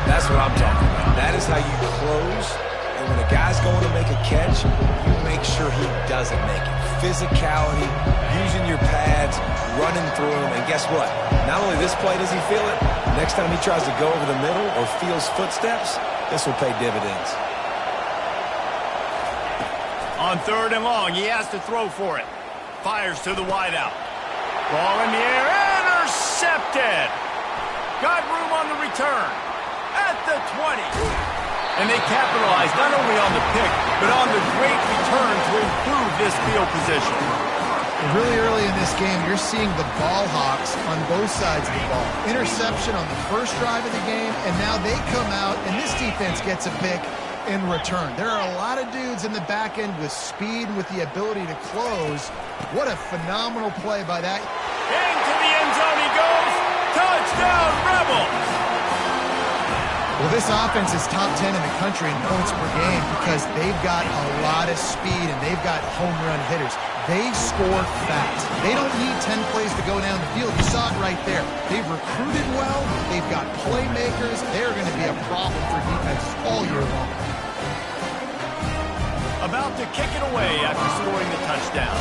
That's what I'm talking about. That is how you close. And when a guy's going to make a catch, you make sure he doesn't make it. Physicality, using your pads, running through him. And guess what? Not only this play does he feel it, next time he tries to go over the middle or feels footsteps, this will pay dividends. On 3rd and long, he has to throw for it. Fires to the wideout. Ball in the air, intercepted. Got room on the return. At the 20. And they capitalized not only on the pick, but on the great return to improve this field position. Really early in this game, you're seeing the ball hawks on both sides of the ball. Interception on the first drive of the game, and now they come out, and this defense gets a pick in return. There are a lot of dudes in the back end with speed, with the ability to close. What a phenomenal play by that. Into the end zone he goes. Touchdown, Rebels! Well, this offense is top 10 in the country in points per game because they've got a lot of speed and they've got home run hitters. They score fast. They don't need 10 plays to go down the field. You saw it right there. They've recruited well. They've got playmakers. They're going to be a problem for defenses all year long. About to kick it away after scoring the touchdown.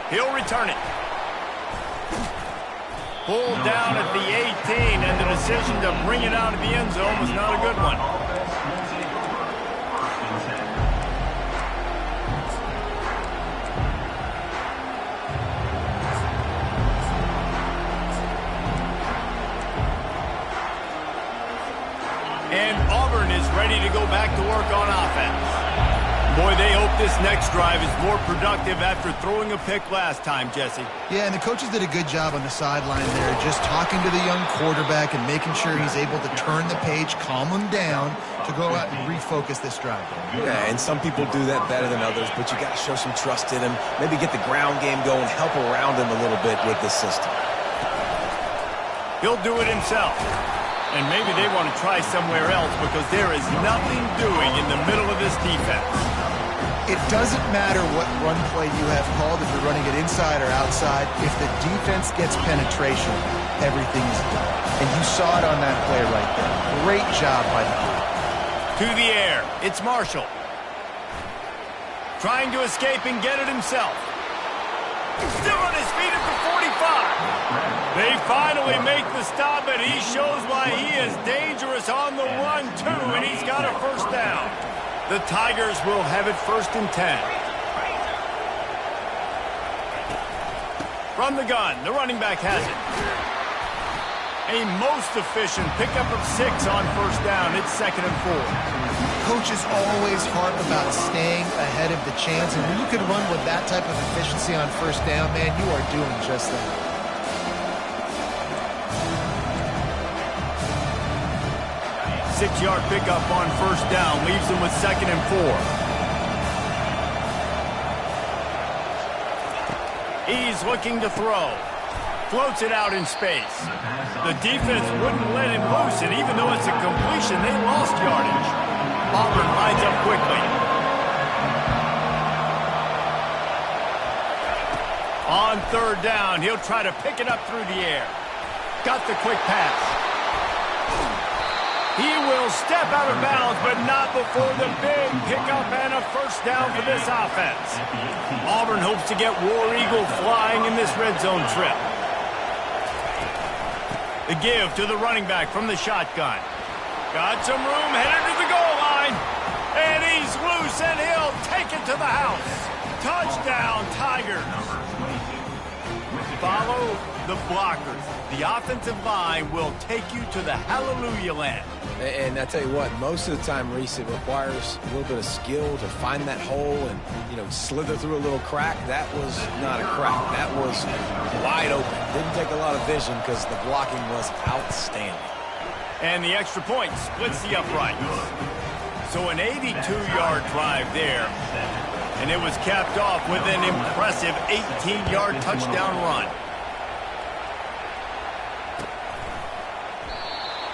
He'll return it. Pulled down at the 18, and the decision to bring it out of the end zone was not a good one. And Auburn is ready to go back to work on offense. Boy, they hope this next drive is more productive after throwing a pick last time, Jesse. Yeah, and the coaches did a good job on the sideline there, just talking to the young quarterback and making sure he's able to turn the page, calm him down to go out and refocus this drive. Yeah, and some people do that better than others, but you got to show some trust in him, maybe get the ground game going, help around him a little bit with the system. He'll do it himself. And maybe they want to try somewhere else because there is nothing doing in the middle of this defense. It doesn't matter what run play you have called, if you're running it inside or outside. If the defense gets penetration, everything is done. And you saw it on that play right there. Great job by the group. To the air, it's Marshall. Trying to escape and get it himself. Still on his feet at the 45. They finally make the stop, and he shows why he is dangerous on the run, too, and he's got a first down. The Tigers will have it 1st and 10. From the gun, the running back has it. A most efficient pickup of 6 on first down. It's 2nd and 4. Coaches always harp about staying ahead of the chains, and when you can run with that type of efficiency on first down, man, you are doing just that. Six-yard pickup on first down leaves them with 2nd and 4. He's looking to throw. Floats it out in space. The defense wouldn't let him loose, and even though it's a completion, they lost yardage. Auburn lines up quickly. On 3rd down, he'll try to pick it up through the air. Got the quick pass. He will step out of bounds, but not before the big pickup and a first down for this offense. Auburn hopes to get War Eagle flying in this red zone trip. The give to the running back from the shotgun. Got some room, headed to the goal line. And he's loose, and he'll take it to the house. Touchdown, Tigers. Follow the blockers. The offensive line will take you to the hallelujah land. And I tell you what, most of the time, Reese, it requires a little bit of skill to find that hole and, slither through a little crack. That was not a crack. That was wide open. Didn't take a lot of vision because the blocking was outstanding. And the extra point splits the uprights. So an 82-yard drive there. And it was capped off with an impressive 18-yard touchdown run.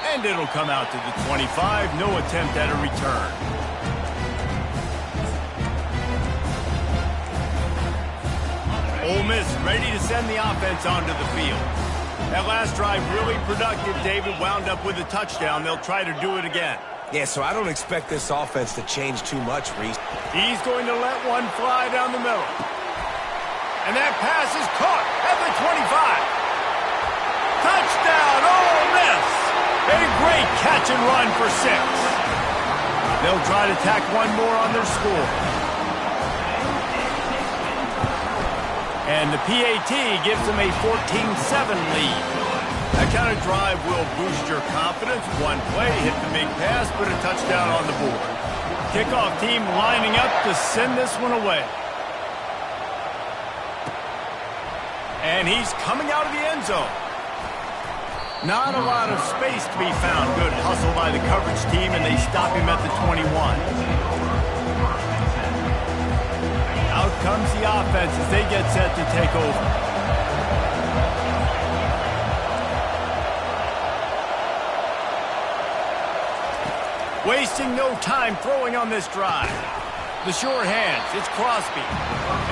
And it'll come out to the 25. No attempt at a return. Ole Miss ready to send the offense onto the field. That last drive really productive. David wound up with a touchdown. They'll try to do it again. Yeah, so I don't expect this offense to change too much, Reese. He's going to let one fly down the middle. And that pass is caught at the 25. Touchdown, Ole Miss! A great catch and run for 6. They'll try to tack one more on their score. And the PAT gives them a 14-7 lead. That kind of drive will boost your confidence. One play, hit the big pass, put a touchdown on the board. Kickoff team lining up to send this one away. And he's coming out of the end zone. Not a lot of space to be found. Good hustle by the coverage team, and they stop him at the 21. Out comes the offense as they get set to take over. Wasting no time throwing on this drive. The sure hands, it's Crosby.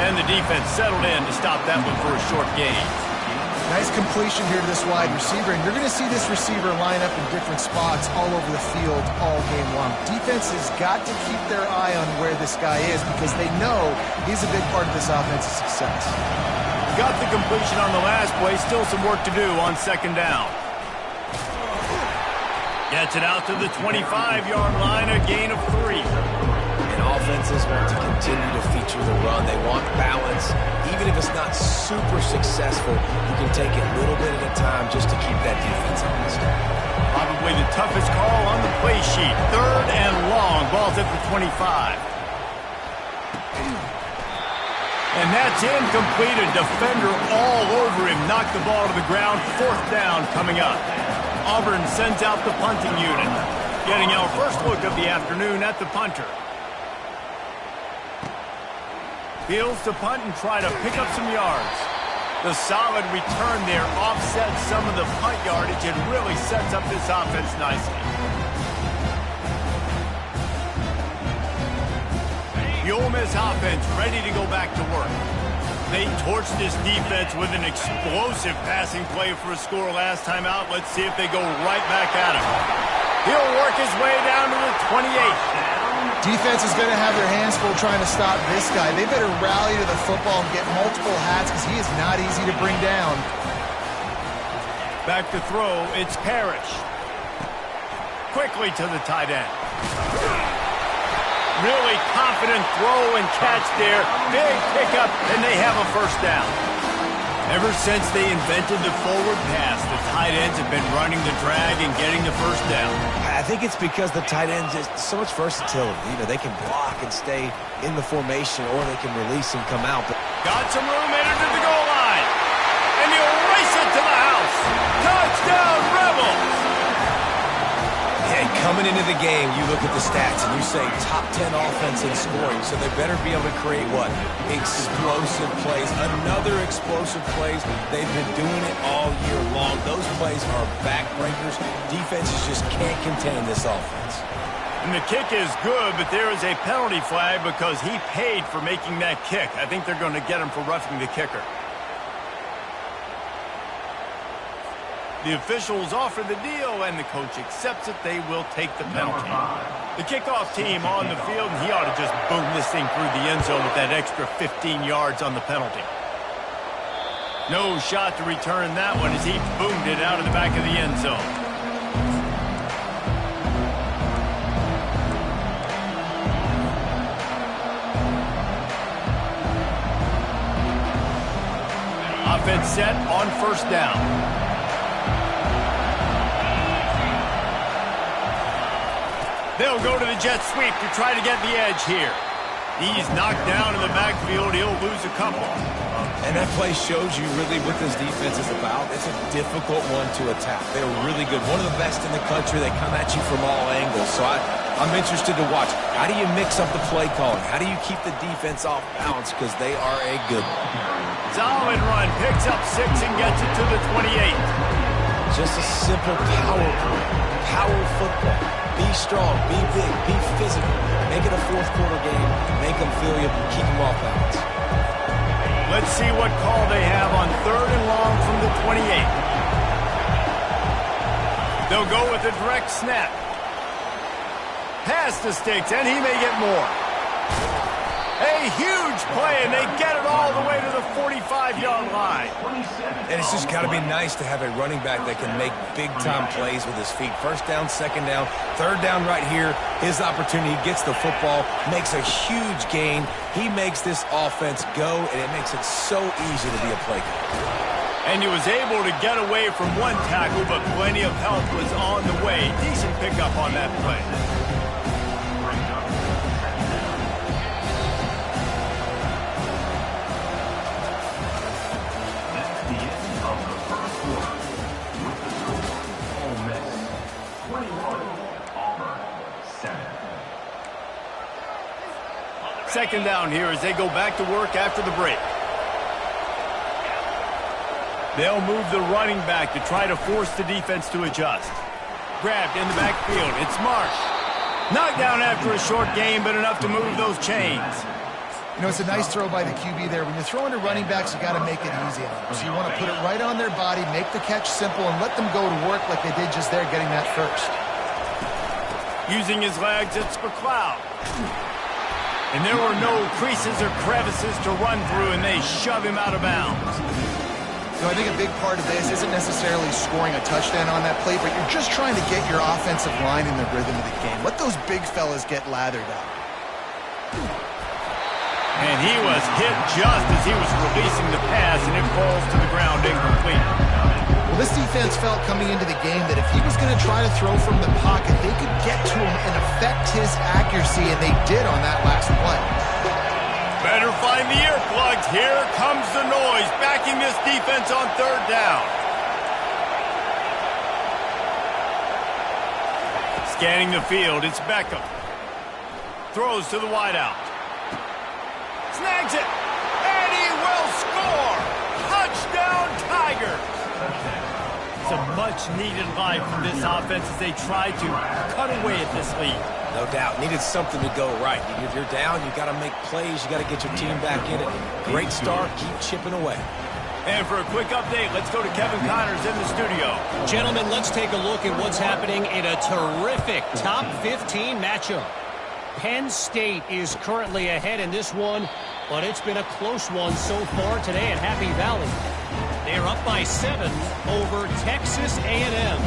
And the defense settled in to stop that one for a short gain. Nice completion here to this wide receiver, and you're going to see this receiver line up in different spots all over the field all game long. Defense has got to keep their eye on where this guy is because they know he's a big part of this offense's success. Got the completion on the last play, still some work to do on 2nd down. Gets it out to the 25-yard line, a gain of 3. And offenses want to continue to feature the run. They want balance. Even if it's not super successful, you can take it little bit at a time just to keep that defense honest. Probably the toughest call on the play sheet. 3rd and long, ball's at the 25. And that's incomplete. A defender all over him. Knocked the ball to the ground. 4th down coming up. Auburn sends out the punting unit. Getting our first look of the afternoon at the punter. Fields to punt and try to pick up some yards. The solid return there offsets some of the punt yardage and really sets up this offense nicely. The Ole Miss offense ready to go back to work. They torched this defense with an explosive passing play for a score last time out. Let's see if they go right back at him. He'll work his way down to the 28. Defense is going to have their hands full trying to stop this guy. They better rally to the football and get multiple hats because he is not easy to bring down. Back to throw, it's Parrish. Quickly to the tight end. Really confident throw and catch there. Big pickup, and they have a first down. Ever since they invented the forward pass, the tight ends have been running the drag and getting the first down. I think it's because the tight ends is so much versatility. You know, they can block and stay in the formation, or they can release and come out. But got some room, entered to the goal line. And he'll race it to the house. Touchdown, Rebels! And coming into the game, you look at the stats and you say top 10 offense in scoring, so they better be able to create what? Explosive plays. Another explosive plays. They've been doing it all year long. Those plays are backbreakers. Defenses just can't contain this offense. And the kick is good, but there is a penalty flag because he paid for making that kick. I think they're going to get him for roughing the kicker. The officials offer the deal, and the coach accepts it. They will take the penalty. The kickoff team on the field, and he ought to just boom this thing through the end zone with that extra 15 yards on the penalty. No shot to return that one as he boomed it out of the back of the end zone. Offense set on first down. They'll go to the jet sweep to try to get the edge here. He's knocked down in the backfield. He'll lose a couple. And that play shows you really what this defense is about. It's a difficult one to attack. They're really good. One of the best in the country. They come at you from all angles. So I'm interested to watch. How do you mix up the play calling? How do you keep the defense off balance? Because they are a good one. Solid run. Picks up 6 and gets it to the 28. Just a simple power play. Power football. Be strong, be big, be physical. Make it a fourth quarter game. Make them feel you, keep them off balance. Let's see what call they have on 3rd and long from the 28. They'll go with a direct snap. Pass to Sticks, and he may get more. A huge play, and they get it all the way to the 45-yard line. And it's just got to be nice to have a running back that can make big-time plays with his feet. First down, second down, third down right here. His opportunity, he gets the football, makes a huge gain. He makes this offense go, and it makes it so easy to be a play caller. And he was able to get away from one tackle, but plenty of help was on the way. Decent pickup on that play. Second down here as they go back to work after the break. They'll move the running back to try to force the defense to adjust. Grabbed in the backfield. It's Marsh. Knocked down after a short game, but enough to move those chains. You know, it's a nice throw by the QB there. When you're throwing to running backs, you got to make it easy on them. So you want to put it right on their body, make the catch simple, and let them go to work like they did just there, getting that first. Using his legs, it's McLeod. And there were no creases or crevices to run through, and they shove him out of bounds. So I think a big part of this isn't necessarily scoring a touchdown on that play, but you're just trying to get your offensive line in the rhythm of the game. Let those big fellas get lathered up. And he was hit just as he was releasing the pass, and it falls to the ground incomplete. Well, this defense felt coming into the game that if he was going to try to throw from the pocket, they could get to him and affect his accuracy, and they did on that last play. Better find the earplugs. Here comes the noise, backing this defense on third down. Scanning the field, it's Beckham. Throws to the wideout. Snags it, and he will score! Touchdown, Tigers! It's a much-needed life from this offense as they try to cut away at this lead. No doubt. Needed something to go right. If you're down, you got to make plays. You got to get your team back in it. Great start. Keep chipping away. And for a quick update, let's go to Kevin Connors in the studio. Gentlemen, let's take a look at what's happening in a terrific top 15 matchup. Penn State is currently ahead in this one, but it's been a close one so far today at Happy Valley. They're up by 7 over Texas A&M.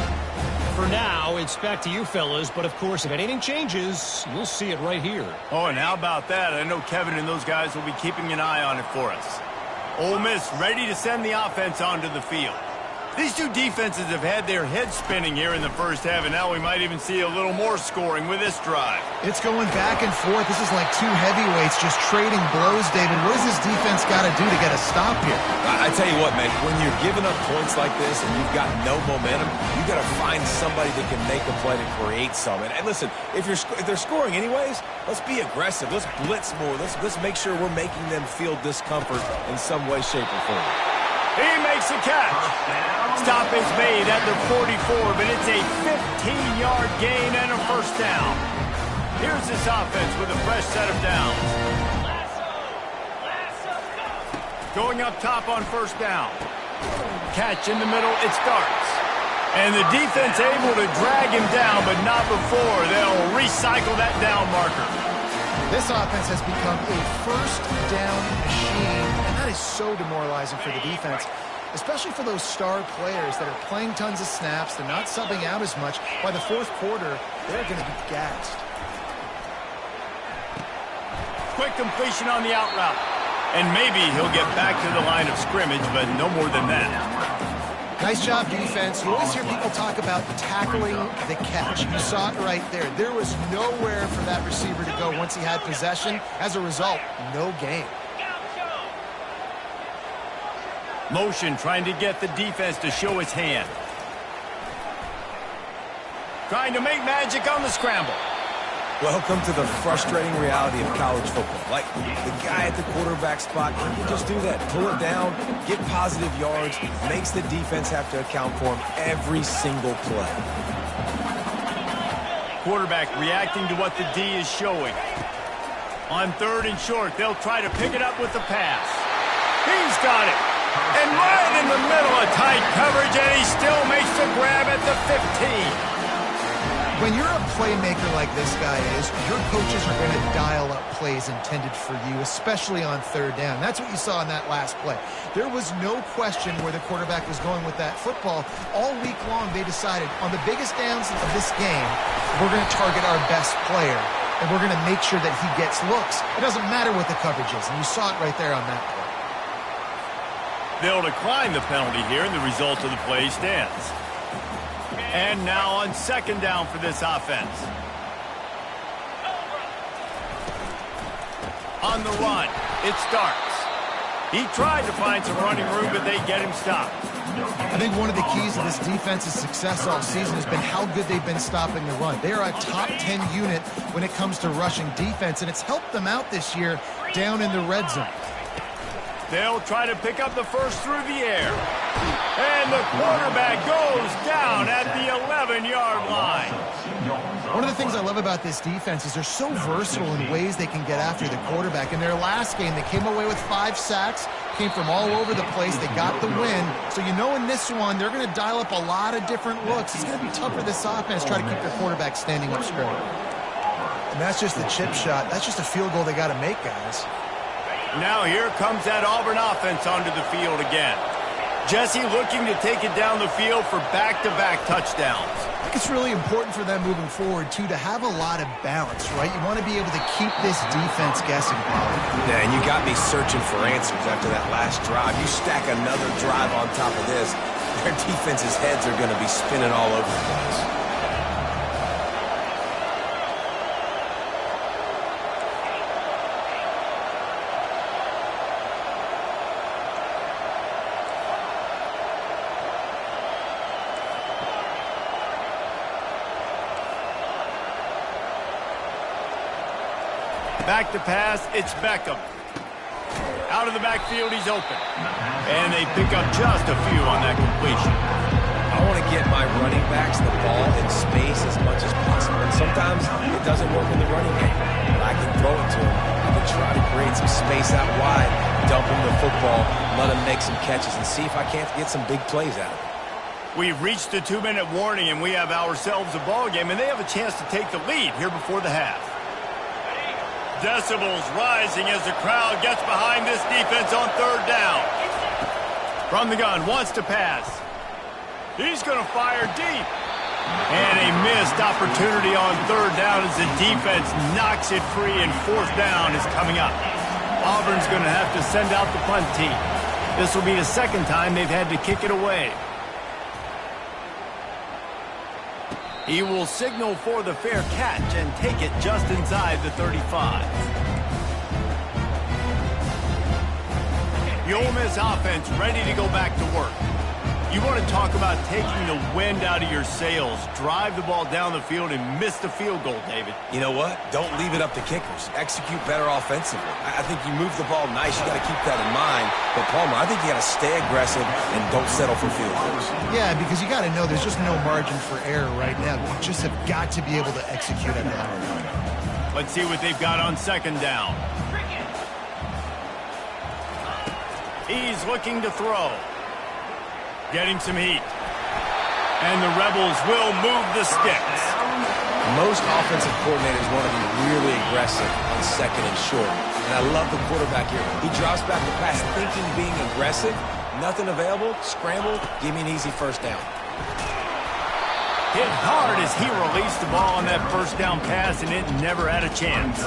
For now, it's back to you fellas, but of course, if anything changes, you'll see it right here. Oh, and how about that? I know Kevin and those guys will be keeping an eye on it for us. Ole Miss ready to send the offense onto the field. These two defenses have had their heads spinning here in the first half, and now we might even see a little more scoring with this drive. It's going back and forth. This is like two heavyweights just trading blows, David. What does this defense got to do to get a stop here? I tell you what, man, when you're giving up points like this and you've got no momentum, you got to find somebody that can make a play to create some. And listen, if they're scoring anyways, let's be aggressive. Let's blitz more. Let's make sure we're making them feel discomfort in some way, shape, or form. He makes a catch. Stop is made at the 44, but it's a 15-yard gain and a first down. Here's this offense with a fresh set of downs. Going up top on first down. Catch in the middle, it starts. And the defense able to drag him down, but not before they'll recycle that down marker. This offense has become a first down machine, and that is so demoralizing for the defense, especially for those star players that are playing tons of snaps. They're not subbing out as much. By the fourth quarter, they're going to be gassed. Quick completion on the out route. And maybe he'll get back to the line of scrimmage, but no more than that. Nice job, defense. You always hear people talk about tackling the catch. You saw it right there. There was nowhere for that receiver to go once he had possession. As a result, no gain. Motion trying to get the defense to show his hand. Trying to make magic on the scramble. Welcome to the frustrating reality of college football. Like, the guy at the quarterback spot, he can just do that. Pull it down, get positive yards, makes the defense have to account for him every single play. Quarterback reacting to what the D is showing. On third and short, they'll try to pick it up with the pass. He's got it. And right in the middle of tight coverage, and he still makes the grab at the 15. When you're a playmaker like this guy is, your coaches are going to dial up plays intended for you, especially on third down. That's what you saw in that last play. There was no question where the quarterback was going with that football. All week long, they decided on the biggest downs of this game, we're going to target our best player, and we're going to make sure that he gets looks. It doesn't matter what the coverage is, and you saw it right there on that play. They'll decline the penalty here, and the result of the play stands. And now on second down for this offense. On the run, it starts. He tried to find some running room, but they get him stopped. I think one of the keys to this defense's success all season has been how good they've been stopping the run. They are a top 10 unit when it comes to rushing defense, and it's helped them out this year down in the red zone. They'll try to pick up the first through the air. And the quarterback goes down at the 11-yard line. One of the things I love about this defense is they're so versatile in ways they can get after the quarterback. In their last game, they came away with 5 sacks, came from all over the place. They got the win. So you know in this one, they're going to dial up a lot of different looks. It's going to be tough for this offense, try to keep their quarterback standing up straight. And that's just the chip shot. That's just a field goal they got to make, guys. Now here comes that Auburn offense onto the field again. Jesse looking to take it down the field for back-to-back touchdowns. I think it's really important for them moving forward, too, to have a lot of balance, right? You want to be able to keep this defense guessing, Paulie. Yeah, and you got me searching for answers after that last drive. You stack another drive on top of this, their defense's heads are going to be spinning all over the place. Back to pass, it's Beckham. Out of the backfield, he's open. And they pick up just a few on that completion. I want to get my running backs the ball in space as much as possible. And sometimes it doesn't work in the running game. But I can throw it to him. I can try to create some space out wide, dump him the football, let him make some catches, and see if I can't get some big plays out of it. We've reached the 2-minute warning, and we have ourselves a ball game, and they have a chance to take the lead here before the half. Decibels rising as the crowd gets behind this defense on third down. From the gun, wants to pass. He's going to fire deep. And a missed opportunity on third down as the defense knocks it free, and fourth down is coming up. Auburn's going to have to send out the punt team. This will be the second time they've had to kick it away. He will signal for the fair catch and take it just inside the 35. The Ole Miss offense ready to go back to work. You want to talk about taking the wind out of your sails. Drive the ball down the field and miss the field goal, David. You know what? Don't leave it up to kickers. Execute better offensively. I think you move the ball nice. You got to keep that in mind. But, Palmer, I think you got to stay aggressive and don't settle for field goals. Yeah, because you got to know there's just no margin for error right now. You just have got to be able to execute at the higher level. Let's see what they've got on second down. He's looking to throw. Getting some heat. And the Rebels will move the sticks. Most offensive coordinators want to be really aggressive on second and short. And I love the quarterback here. He drops back the pass thinking being aggressive. Nothing available. Scramble. Give me an easy first down. Hit hard as he released the ball on that first down pass, and it never had a chance.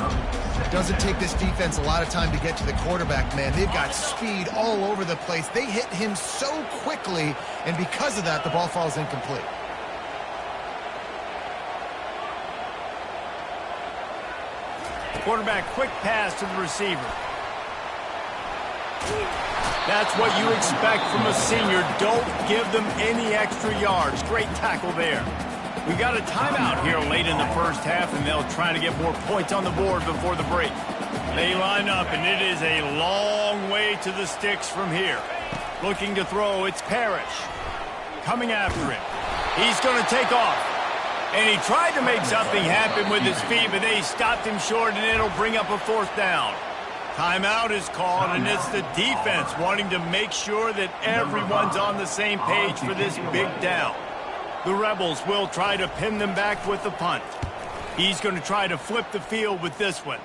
Doesn't take this defense a lot of time to get to the quarterback, man. They've got speed all over the place. They hit him so quickly, and because of that, the ball falls incomplete. Quarterback quick pass to the receiver. That's what you expect from a senior. Don't give them any extra yards. Great tackle there. We got a timeout here late in the first half, and they'll try to get more points on the board before the break. They line up, and it is a long way to the sticks from here. Looking to throw, it's Parrish. Coming after him. He's going to take off. And he tried to make something happen with his feet, but they stopped him short, and it'll bring up a fourth down. Timeout is called, and it's the defense wanting to make sure that everyone's on the same page for this big down. The Rebels will try to pin them back with the punt. He's going to try to flip the field with this one.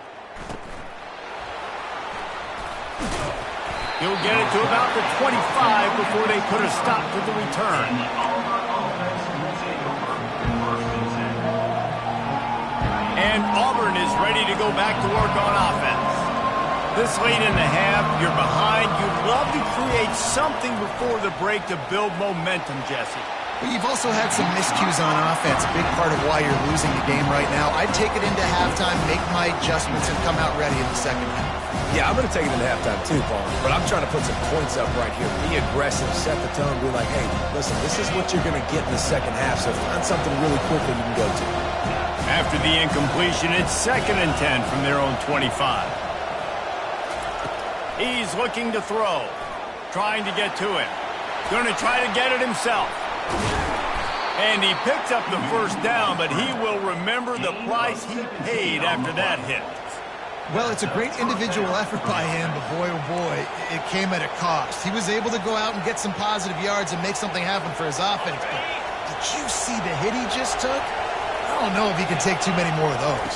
He'll get it to about the 25 before they put a stop to the return. And Auburn is ready to go back to work on offense. This late in the half, you're behind. You'd love to create something before the break to build momentum, Jesse. But you've also had some miscues on offense, a big part of why you're losing the game right now. I'd take it into halftime, make my adjustments, and come out ready in the second half. Yeah, I'm going to take it into halftime too, Paul. But I'm trying to put some points up right here. Be aggressive, set the tone, be like, hey, listen, this is what you're going to get in the second half, so find something really quickly you can go to. After the incompletion, it's 2nd and 10 from their own 25. He's looking to throw, trying to get to it. Going to try to get it himself. And he picked up the first down, but he will remember the price he paid after that hit. Well, it's a great individual effort by him, but boy, oh boy, it came at a cost. He was able to go out and get some positive yards and make something happen for his offense, but did you see the hit he just took? I don't know if he can take too many more of those.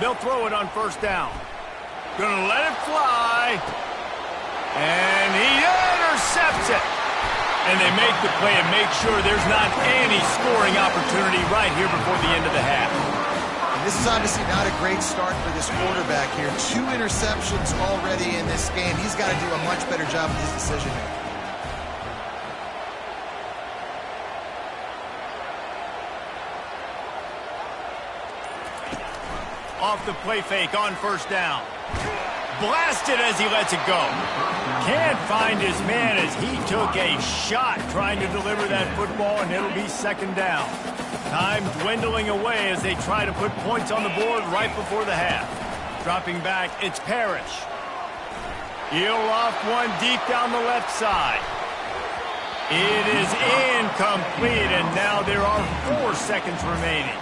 They'll throw it on first down. Gonna let it fly. And he intercepts it. And they make the play and make sure there's not any scoring opportunity right here before the end of the half. And this is obviously not a great start for this quarterback here. 2 interceptions already in this game. He's got to do a much better job with his decision making. Off the play fake on first down. Blasted as he lets it go. Can't find his man as he took a shot trying to deliver that football, and it'll be 2nd down. Time dwindling away as they try to put points on the board right before the half. Dropping back, it's Parrish. He'll loft one deep down the left side. It is incomplete, and now there are 4 seconds remaining.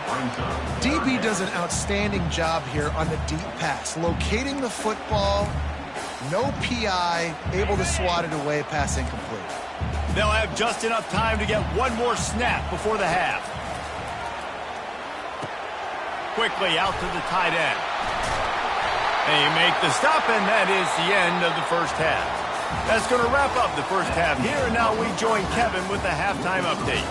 DB does an outstanding job here on the deep pass, locating the football, no PI, able to swat it away, pass incomplete. They'll have just enough time to get one more snap before the half. Quickly out to the tight end. They make the stop, and that is the end of the first half. That's going to wrap up the first half here, and now we join Kevin with the halftime update.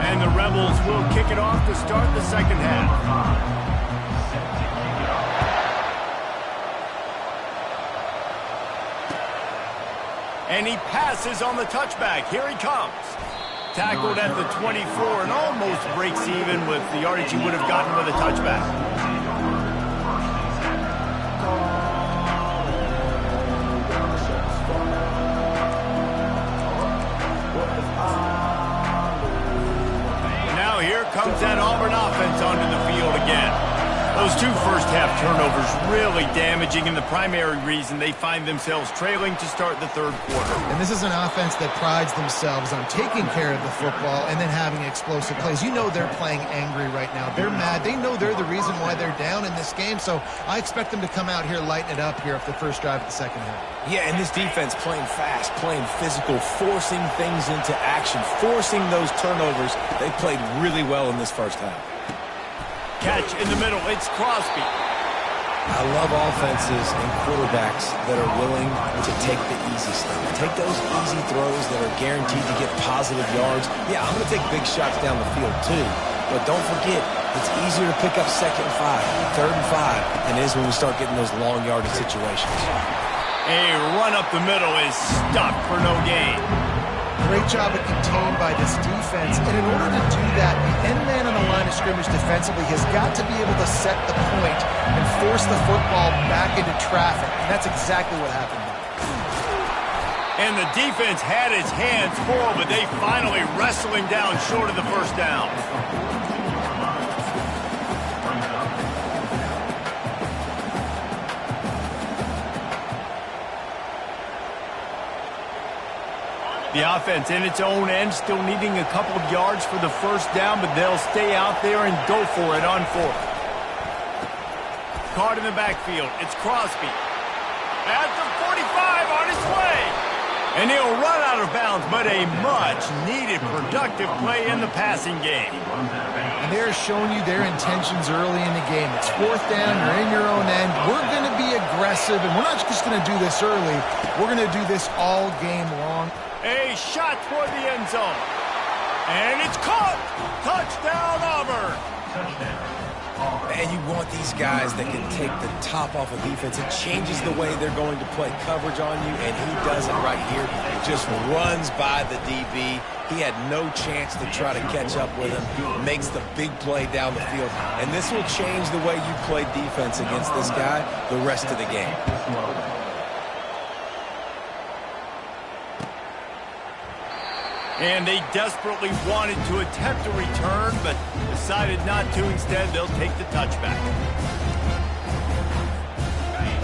And the Rebels will kick it off to start the second half. And he passes on the touchback. Here he comes. Tackled at the 24 and almost breaks even with the yardage he would have gotten with a touchback. Now here comes that Auburn offense onto the field again. Those 2 first-half turnovers really damaging, and the primary reason they find themselves trailing to start the third quarter. And this is an offense that prides themselves on taking care of the football and then having explosive plays. You know they're playing angry right now. They're mad. They know they're the reason why they're down in this game, so I expect them to come out here, lighten it up here after the first drive of the second half. Yeah, and this defense playing fast, playing physical, forcing things into action, forcing those turnovers. They played really well in this first half. Catch in the middle. It's Crosby. I love offenses and quarterbacks that are willing to take the easy stuff. Take those easy throws that are guaranteed to get positive yards. Yeah, I'm going to take big shots down the field too. But don't forget, it's easier to pick up 2nd and 5, 3rd and 5 than it is when we start getting those long yardage situations. A run up the middle is stopped for no gain. Great job at contained by this defense. And in order to do that, the end man on the line of scrimmage defensively has got to be able to set the point and force the football back into traffic. And that's exactly what happened here. And the defense had its hands full, but they finally wrestle him down short of the first down. The offense in its own end still needing a couple of yards for the first down, but they'll stay out there and go for it on 4th. Caught in the backfield. It's Crosby. At the 45 on his way. And he'll run out of bounds, but a much-needed productive play in the passing game. And they're showing you their intentions early in the game. It's 4th down. You're in your own end. We're going to be aggressive, and we're not just going to do this early. We're going to do this all game long. A shot toward the end zone. And it's caught. Touchdown, Auburn. And you want these guys that can take the top off of defense. It changes the way they're going to play coverage on you, and he does it right here. Just runs by the DB. He had no chance to try to catch up with him. Makes the big play down the field. And this will change the way you play defense against this guy the rest of the game. And they desperately wanted to attempt a return, but decided not to. Instead, they'll take the touchback.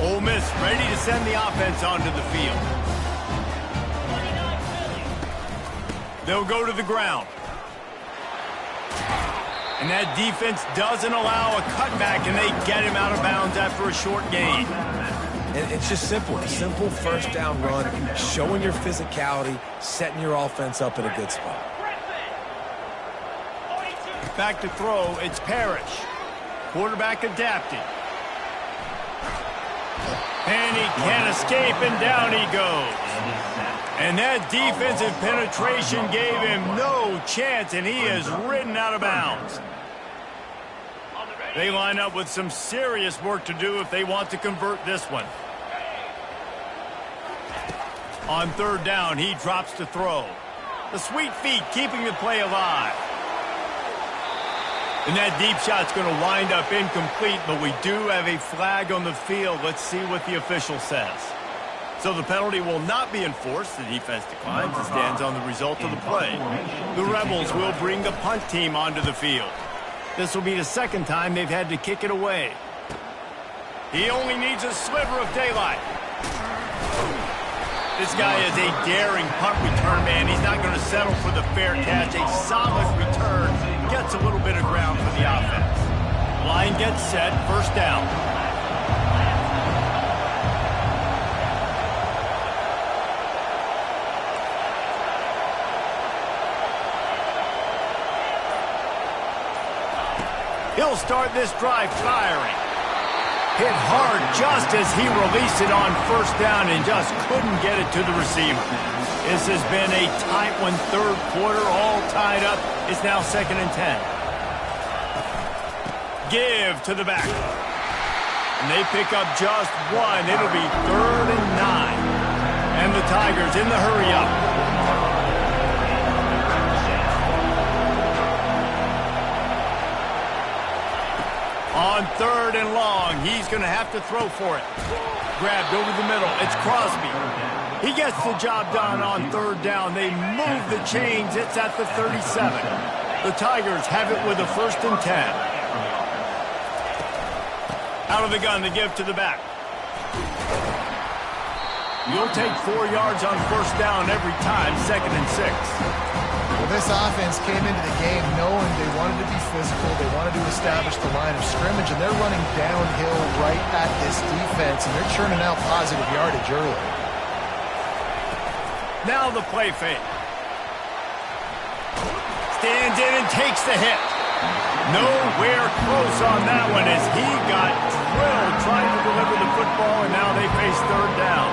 Ole Miss ready to send the offense onto the field. They'll go to the ground. And that defense doesn't allow a cutback, and they get him out of bounds after a short gain. And it's just simple. A simple first down run, showing your physicality, setting your offense up in a good spot. Back to throw, it's Parrish. Quarterback adapting. And he can't escape, and down he goes. And that defensive penetration gave him no chance, and he is ridden out of bounds. They line up with some serious work to do if they want to convert this one. On 3rd down, he drops to throw. The sweet feet keeping the play alive. And that deep shot's going to wind up incomplete, but we do have a flag on the field. Let's see what the official says. So the penalty will not be enforced. The defense declines and stands on the result of the play. The Rebels will bring the punt team onto the field. This will be the 2nd time they've had to kick it away. He only needs a sliver of daylight. This guy is a daring punt return man. He's not going to settle for the fair catch. A solid return gets a little bit of ground for the offense. Line gets set, first down. He'll start this drive firing. Hit hard just as he released it on first down and just couldn't get it to the receiver. This has been a tight one, third quarter, all tied up. It's now 2nd and 10. Give to the back. And they pick up just one. It'll be 3rd and 9. And the Tigers in the hurry up. On 3rd and long, he's going to have to throw for it. Grabbed over the middle. It's Crosby. He gets the job done on 3rd down. They move the chains. It's at the 37. The Tigers have it with a 1st and 10. Out of the gun, the give to the back. You'll take 4 yards on first down every time, 2nd and 6. Well, this offense came into the game knowing they wanted to be physical, they wanted to establish the line of scrimmage, and they're running downhill right at this defense, and they're churning out positive yardage early. Now the play fake. Stands in and takes the hit. Nowhere close on that one as he got drilled trying to deliver the football, and now they face 3rd down.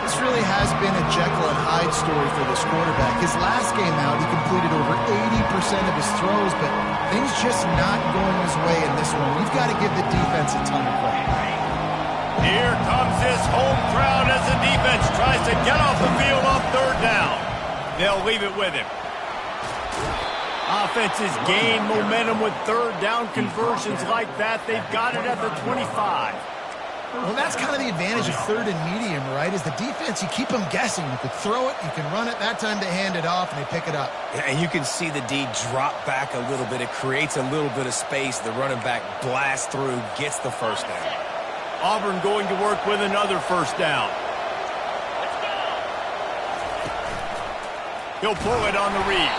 This really has been a Jekyll and Hyde story for this quarterback. His last game out, he completed over 80% of his throws, but things just not going his way in this one. We've got to give the defense a ton of credit. Here comes this home crowd as the defense tries to get off the field on 3rd down. They'll leave it with him. Offenses gain momentum with 3rd down conversions like that. They've got it at the 25. Well, that's kind of the advantage of 3rd and medium, right? Is the defense, you keep them guessing. You could throw it, you can run it. That time they hand it off and they pick it up. Yeah, and you can see the D drop back a little bit. It creates a little bit of space. The running back blasts through, gets the 1st down. Auburn going to work with another 1st down. He'll pull it on the read.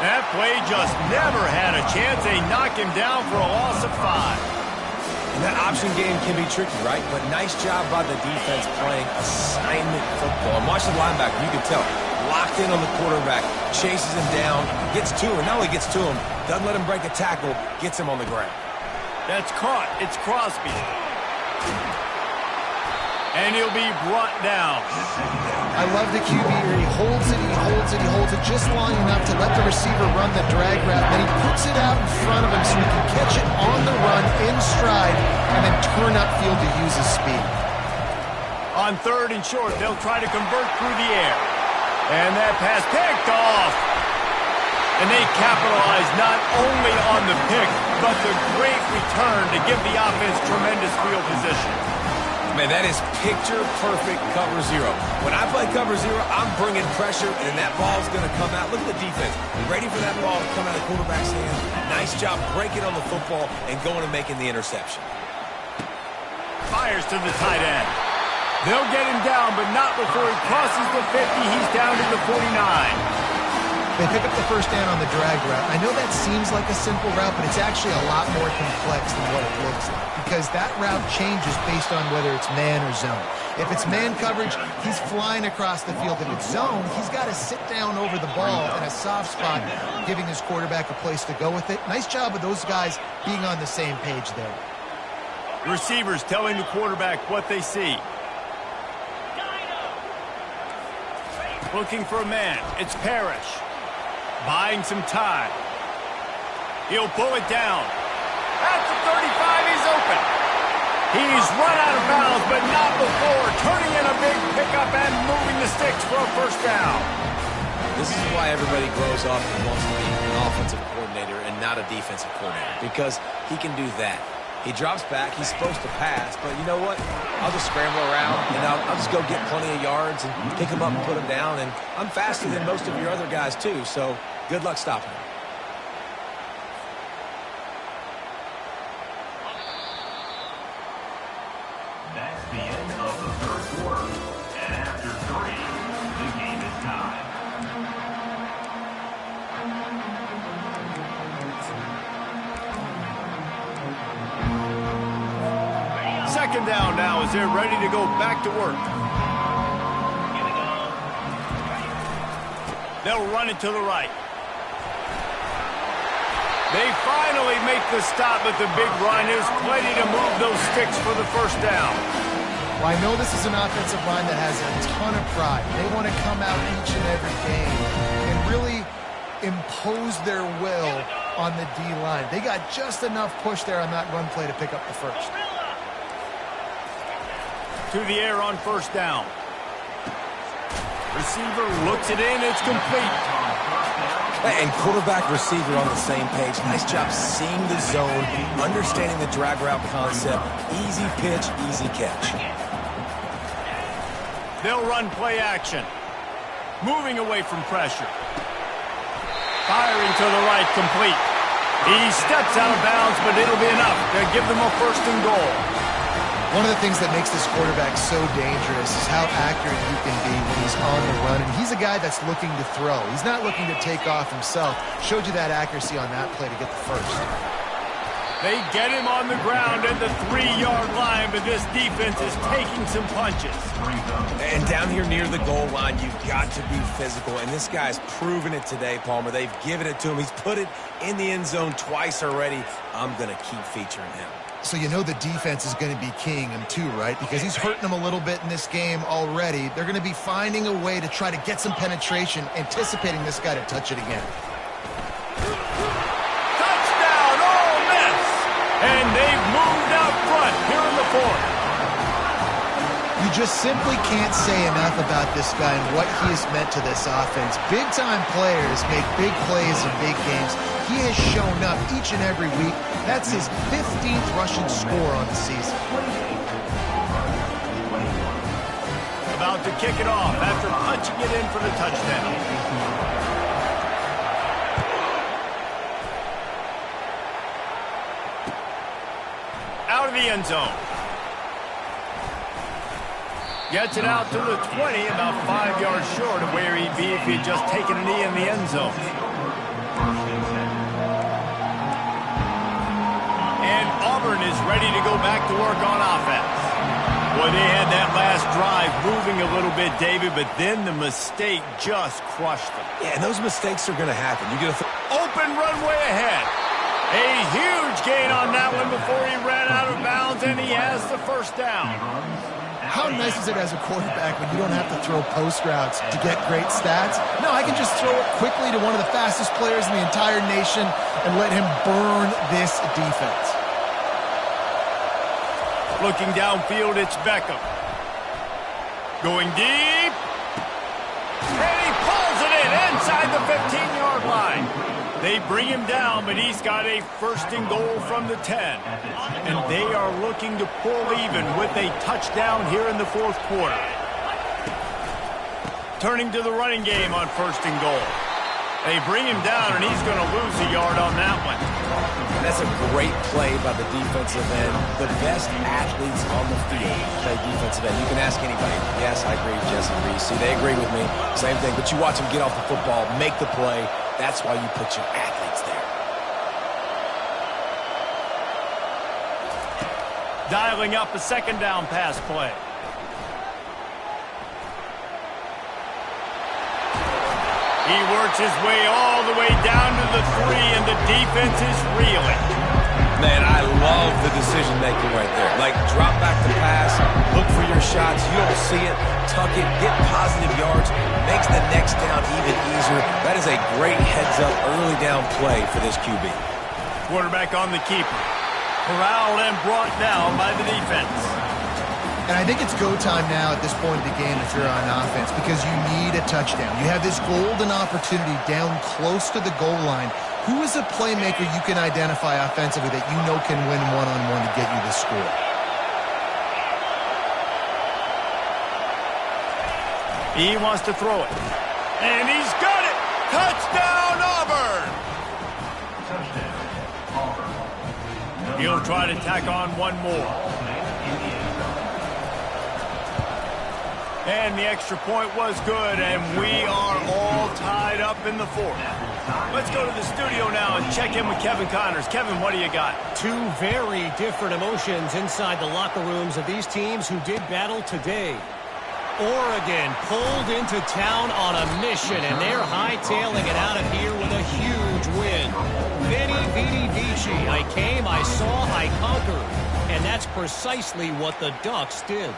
That play just never had a chance. They knock him down for a loss of 5. And that option game can be tricky, right? But nice job by the defense playing assignment football. And watch the linebacker. You can tell. Locked in on the quarterback. Chases him down. Gets to him. Not only gets to him, doesn't let him break a tackle. Gets him on the ground. That's caught. It's Crosby. And he'll be brought down. I love the QB here. He holds it, he holds it, he holds it just long enough to let the receiver run the drag route. Then he puts it out in front of him so he can catch it on the run in stride and then turn upfield to use his speed. On 3rd and short, they'll try to convert through the air. And that pass picked off. And they capitalize not only on the pick, but the great return to give the offense tremendous field position. Man, that is picture-perfect cover 0. When I play cover 0, I'm bringing pressure, and that ball's going to come out. Look at the defense. Ready for that ball to come out of the quarterback's hand. Nice job breaking on the football and going and making the interception. Fires to the tight end. They'll get him down, but not before he crosses the 50. He's down to the 49. They pick up the 1st down on the drag route. I know that seems like a simple route, but it's actually a lot more complex than what it looks like because that route changes based on whether it's man or zone. If it's man coverage, he's flying across the field. If it's zone, he's got to sit down over the ball in a soft spot, giving his quarterback a place to go with it. Nice job of those guys being on the same page there. Receivers telling the quarterback what they see. Looking for a man. It's Parrish. Buying some time. He'll pull it down. At the 35, he's open. He's run out of bounds, but not before. Turning in a big pickup and moving the sticks for a 1st down. This is why everybody grows up and wants to be an offensive coordinator and not a defensive coordinator, because he can do that. He drops back. He's supposed to pass, but you know what? I'll just scramble around, and I'll just go get plenty of yards and pick him up and put him down. And I'm faster than most of your other guys, too, so good luck stopping him. That's the end of the 3rd quarter. And after 3, second down now as they're ready to go back to work. They'll run it to the right. They finally make the stop at the big run. There's plenty to move those sticks for the first down. Well, I know this is an offensive line that has a ton of pride. They want to come out each and every game and really impose their will on the D-line. They got just enough push there on that run play to pick up the first. To the air on first down. Receiver looks it in. It's complete. And quarterback receiver on the same page. Nice job seeing the zone, understanding the drag route concept. Easy pitch, easy catch. They'll run play action. Moving away from pressure. Firing to the right, complete. He steps out of bounds, but it'll be enough to give them a first and goal. One of the things that makes this quarterback so dangerous is how accurate he can be when he's on the run. And he's a guy that's looking to throw. He's not looking to take off himself. Showed you that accuracy on that play to get the first. They get him on the ground at the 3-yard line, but this defense is taking some punches. And down here near the goal line, you've got to be physical. And this guy's proven it today, Palmer. They've given it to him. He's put it in the end zone twice already. I'm going to keep featuring him. So you know the defense is going to be keying him too, right? Because he's hurting them a little bit in this game already. They're going to be finding a way to try to get some penetration, anticipating this guy to touch it again. Touchdown, Ole Miss! And they've moved out front here in the fourth. You just simply can't say enough about this guy and what he has meant to this offense. Big-time players make big plays in big games. He has shown up each and every week. That's his 15th rushing score on the season. About to kick it off after punching it in for the touchdown. Out of the end zone. Gets it out to the 20, about 5 yards short of where he'd be if he'd just taken a knee in the end zone. And Auburn is ready to go back to work on offense. Boy, they had that last drive moving a little bit, David, but then the mistake just crushed them. Yeah, and those mistakes are going to happen. You get a open runway ahead. A huge gain on that one before he ran out of bounds, and he has the first down. How nice is it as a quarterback when you don't have to throw post routes to get great stats? No, I can just throw it quickly to one of the fastest players in the entire nation and let him burn this defense. Looking downfield, it's Beckham. Going deep. And he pulls it in inside the 15-yard line. They bring him down, but he's got a first and goal from the 10. And they are looking to pull even with a touchdown here in the fourth quarter. Turning to the running game on first and goal. They bring him down, and he's going to lose a yard on that one. That's a great play by the defensive end. The best athletes on the field play defensive end. You can ask anybody. Yes, I agree, Jesse Reese. See, they agree with me. Same thing. But you watch them get off the football, make the play. That's why you put your athletes there. Dialing up a second down pass play. He works his way all the way down to the 3, and the defense is reeling. Man, I love the decision-making right there. Like, drop back the pass, look for your shots. You don't see it, tuck it, get positive yards, makes the next down even easier. That is a great heads-up early down play for this QB. Quarterback on the keeper. Corralled and brought down by the defense. And I think it's go time now at this point of the game if you're on offense because you need a touchdown. You have this golden opportunity down close to the goal line. Who is a playmaker you can identify offensively that you know can win one-on-one to get you the score? He wants to throw it. And he's got it! Touchdown, Auburn! He'll try to tack on one more. And the extra point was good, and we are all tied up in the fourth. Let's go to the studio now and check in with Kevin Connors. Kevin, what do you got? Two very different emotions inside the locker rooms of these teams who did battle today. Oregon pulled into town on a mission, and they're hightailing it out of here with a huge win. Veni, vidi, vici. I came, I saw, I conquered. And that's precisely what the Ducks did.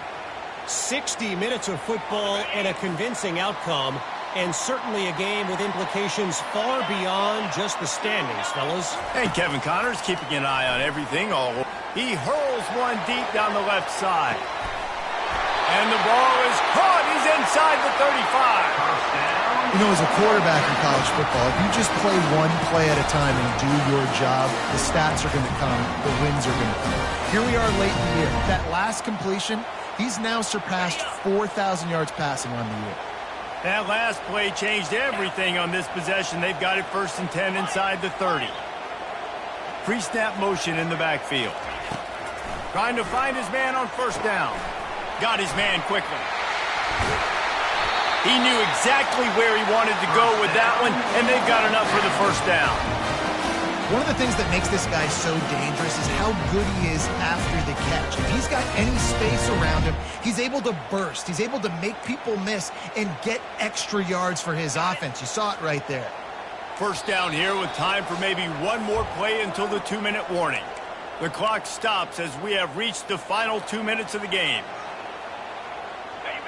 60 minutes of football and a convincing outcome, and certainly a game with implications far beyond just the standings, fellas. And Kevin Connors keeping an eye on everything. He hurls one deep down the left side. And the ball is caught. He's inside the 35. You know, as a quarterback in college football, if you just play one play at a time and do your job, the stats are going to come, the wins are going to come. Here we are late in the year. That last completion, he's now surpassed 4,000 yards passing on the year. That last play changed everything on this possession. They've got it 1st and 10 inside the 30. Pre-snap motion in the backfield. Trying to find his man on 1st down. Got his man quickly. He knew exactly where he wanted to go with that one, and they've got enough for the 1st down. One of the things that makes this guy so dangerous is how good he is after the catch. If he's got any space around him, he's able to burst. He's able to make people miss and get extra yards for his offense. You saw it right there. 1st down here with time for maybe one more play until the 2-minute warning. The clock stops as we have reached the final 2 minutes of the game.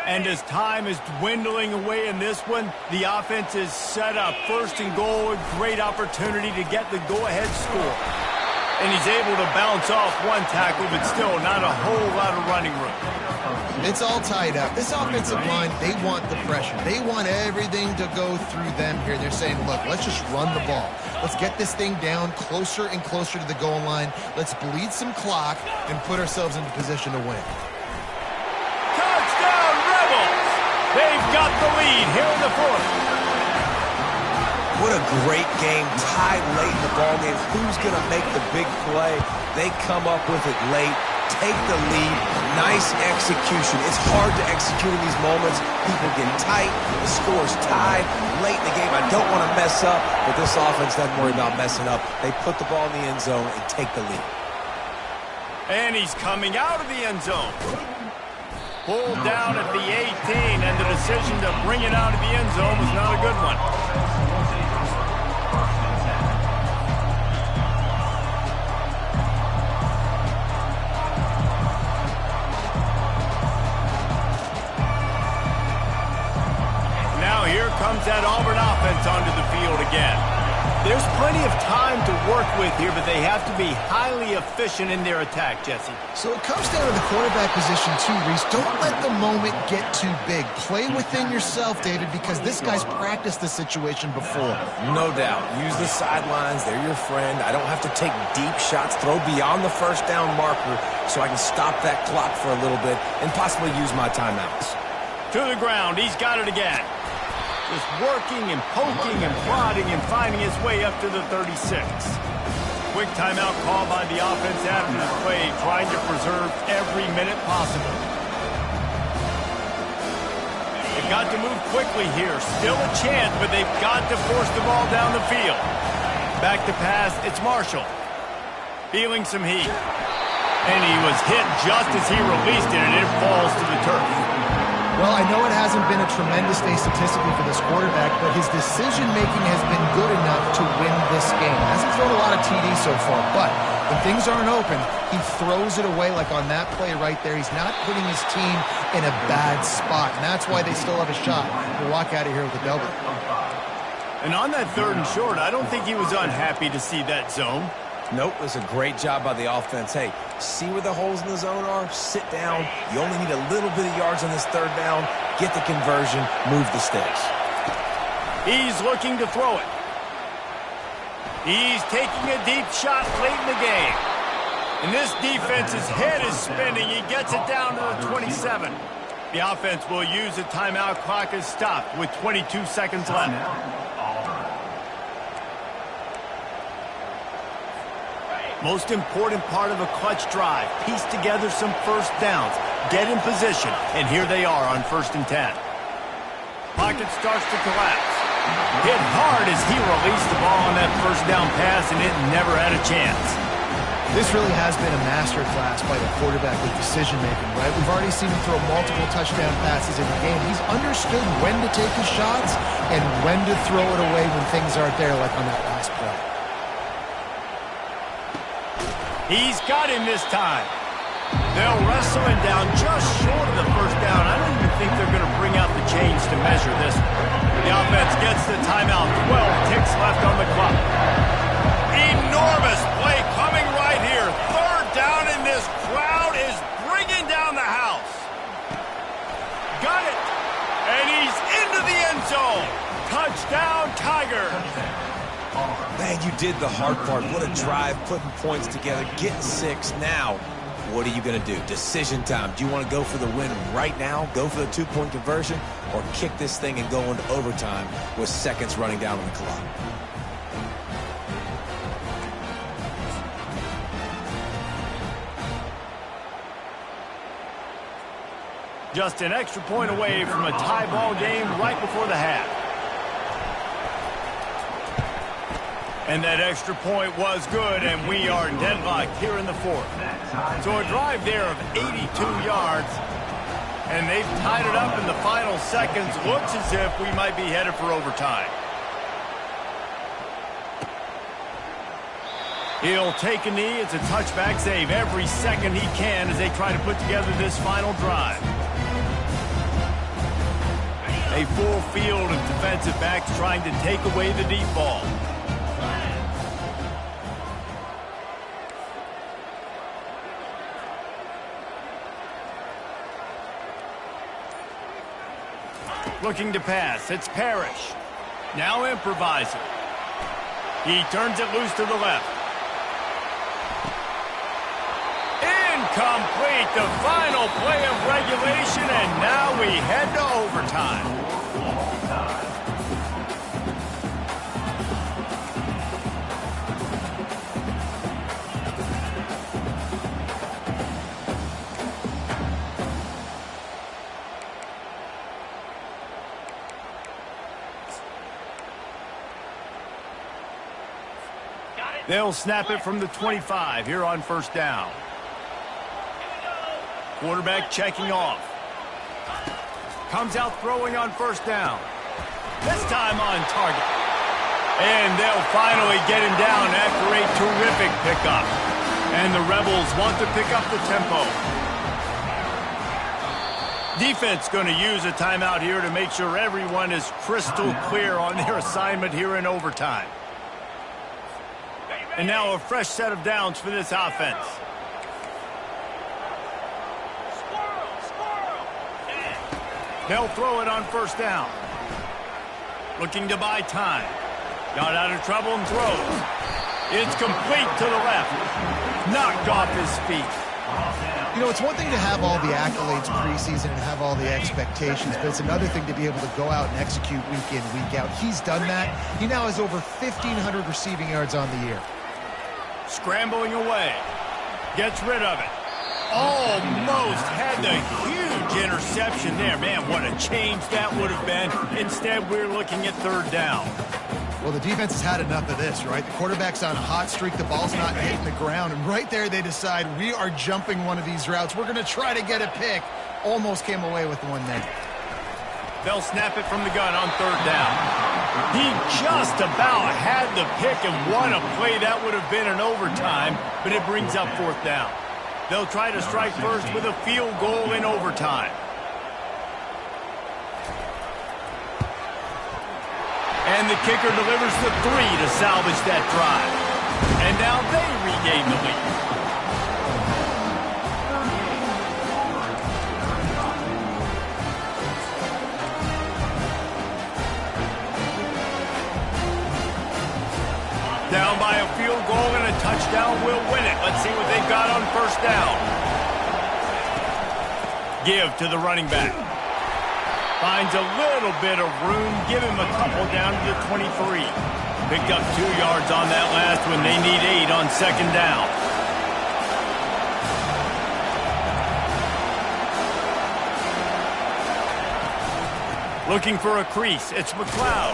And as time is dwindling away in this one, the offense is set up. 1st and goal, a great opportunity to get the go-ahead score. And he's able to bounce off one tackle, but still not a whole lot of running room. It's all tied up. This offensive line, they want the pressure. They want everything to go through them here. They're saying, look, let's just run the ball. Let's get this thing down closer and closer to the goal line. Let's bleed some clock and put ourselves into position to win. They've got the lead here in the 4th. What a great game, tied late in the ballgame. Who's going to make the big play? They come up with it late, take the lead. Nice execution. It's hard to execute in these moments. People get tight. The score's tied late in the game. I don't want to mess up, but this offense doesn't worry about messing up. They put the ball in the end zone and take the lead. And he's coming out of the end zone. Pulled down at the 18, and the decision to bring it out of the end zone was not a good one. Now here comes that Auburn offense onto the field again. There's plenty of time to work with here, but they have to be highly efficient in their attack, Jesse. So it comes down to the quarterback position too, Reese. Don't let the moment get too big. Play within yourself, David, because this guy's practiced the situation before. No doubt. Use the sidelines. They're your friend. I don't have to take deep shots, throw beyond the 1st down marker so I can stop that clock for a little bit and possibly use my timeouts. To the ground. He's got it again. Just working and poking and prodding and finding his way up to the 36. Quick timeout call by the offense after the play, trying to preserve every minute possible. They've got to move quickly here. Still a chance, but they've got to force the ball down the field. Back to pass, it's Marshall. Feeling some heat. And he was hit just as he released it, and it falls to the turf. Well, I know it hasn't been a tremendous day statistically for this quarterback, but his decision-making has been good enough to win this game. Hasn't thrown a lot of TDs so far, but when things aren't open, he throws it away like on that play right there. He's not putting his team in a bad spot, and that's why they still have a shot to walk out of here with a double. And on that 3rd and short, I don't think he was unhappy to see that zone. Nope, it was a great job by the offense. Hey, see where the holes in the zone are? Sit down. You only need a little bit of yards on this 3rd down. Get the conversion. Move the sticks. He's looking to throw it. He's taking a deep shot late in the game. And this defense's head is spinning. He gets it down to the 27. The offense will use a timeout. Clock is stopped with 22 seconds left. Most important part of a clutch drive. Piece together some 1st downs. get in position, and here they are on 1st and 10. Pocket starts to collapse. Hit hard as he released the ball on that 1st down pass, and it never had a chance. This really has been a masterclass by the quarterback with decision-making, right? We've already seen him throw multiple touchdown passes in the game. He's understood when to take his shots and when to throw it away when things aren't there, like on that last play. He's got him this time. They'll wrestle him down just short of the 1st down. I don't even think they're going to bring out the chains to measure this. The offense gets the timeout. 12 ticks left on the clock. Enormous play coming right here. 3rd down, and this crowd is bringing down the house. Got it. And he's into the end zone. Touchdown, Tigers. Man, you did the hard part. What a drive, putting points together, getting 6. Now, what are you going to do? Decision time. Do you want to go for the win right now, go for the 2-point conversion, or kick this thing and go into overtime with seconds running down on the clock? Just an extra point away from a tie ball game right before the half. And that extra point was good, and we are deadlocked here in the 4th. So a drive there of 82 yards, and they've tied it up in the final seconds. Looks as if we might be headed for overtime. He'll take a knee. It's a touchback save every second he can as they try to put together this final drive. A full field of defensive backs trying to take away the deep ball. Looking to pass. It's Parrish. Now improvising. He turns it loose to the left. Incomplete. The final play of regulation, and now we head to overtime. They'll snap it from the 25 here on 1st down. Quarterback checking off. Comes out throwing on 1st down. This time on target. And they'll finally get him down after a terrific pickup. And the Rebels want to pick up the tempo. Defense going to use a timeout here to make sure everyone is crystal clear on their assignment here in overtime. And now a fresh set of downs for this offense. They'll throw it on 1st down. Looking to buy time. Got out of trouble and throws. It's complete to the left. Knocked off his feet. You know, it's one thing to have all the accolades preseason and have all the expectations, but it's another thing to be able to go out and execute week in, week out. He's done that. He now has over 1,500 receiving yards on the year. Scrambling away. Gets rid of it. Almost had the huge interception there. Man, what a change that would have been. Instead, we're looking at 3rd down. Well, the defense has had enough of this, right? The quarterback's on a hot streak. The ball's not hitting the ground. And right there, they decide we are jumping one of these routes. We're going to try to get a pick. Almost came away with one there. They'll snap it from the gun on 3rd down. He just about had the pick and won a play. That would have been an overtime, but it brings up 4th down. They'll try to strike first with a field goal in overtime. And the kicker delivers the 3 to salvage that drive. And now they regain the lead. Down by a field goal and a touchdown will win it. Let's see what they've got on 1st down. Give to the running back. Finds a little bit of room. Give him a couple down to the 23. Picked up 2 yards on that last one. They need 8 on 2nd down. Looking for a crease. It's McLeod.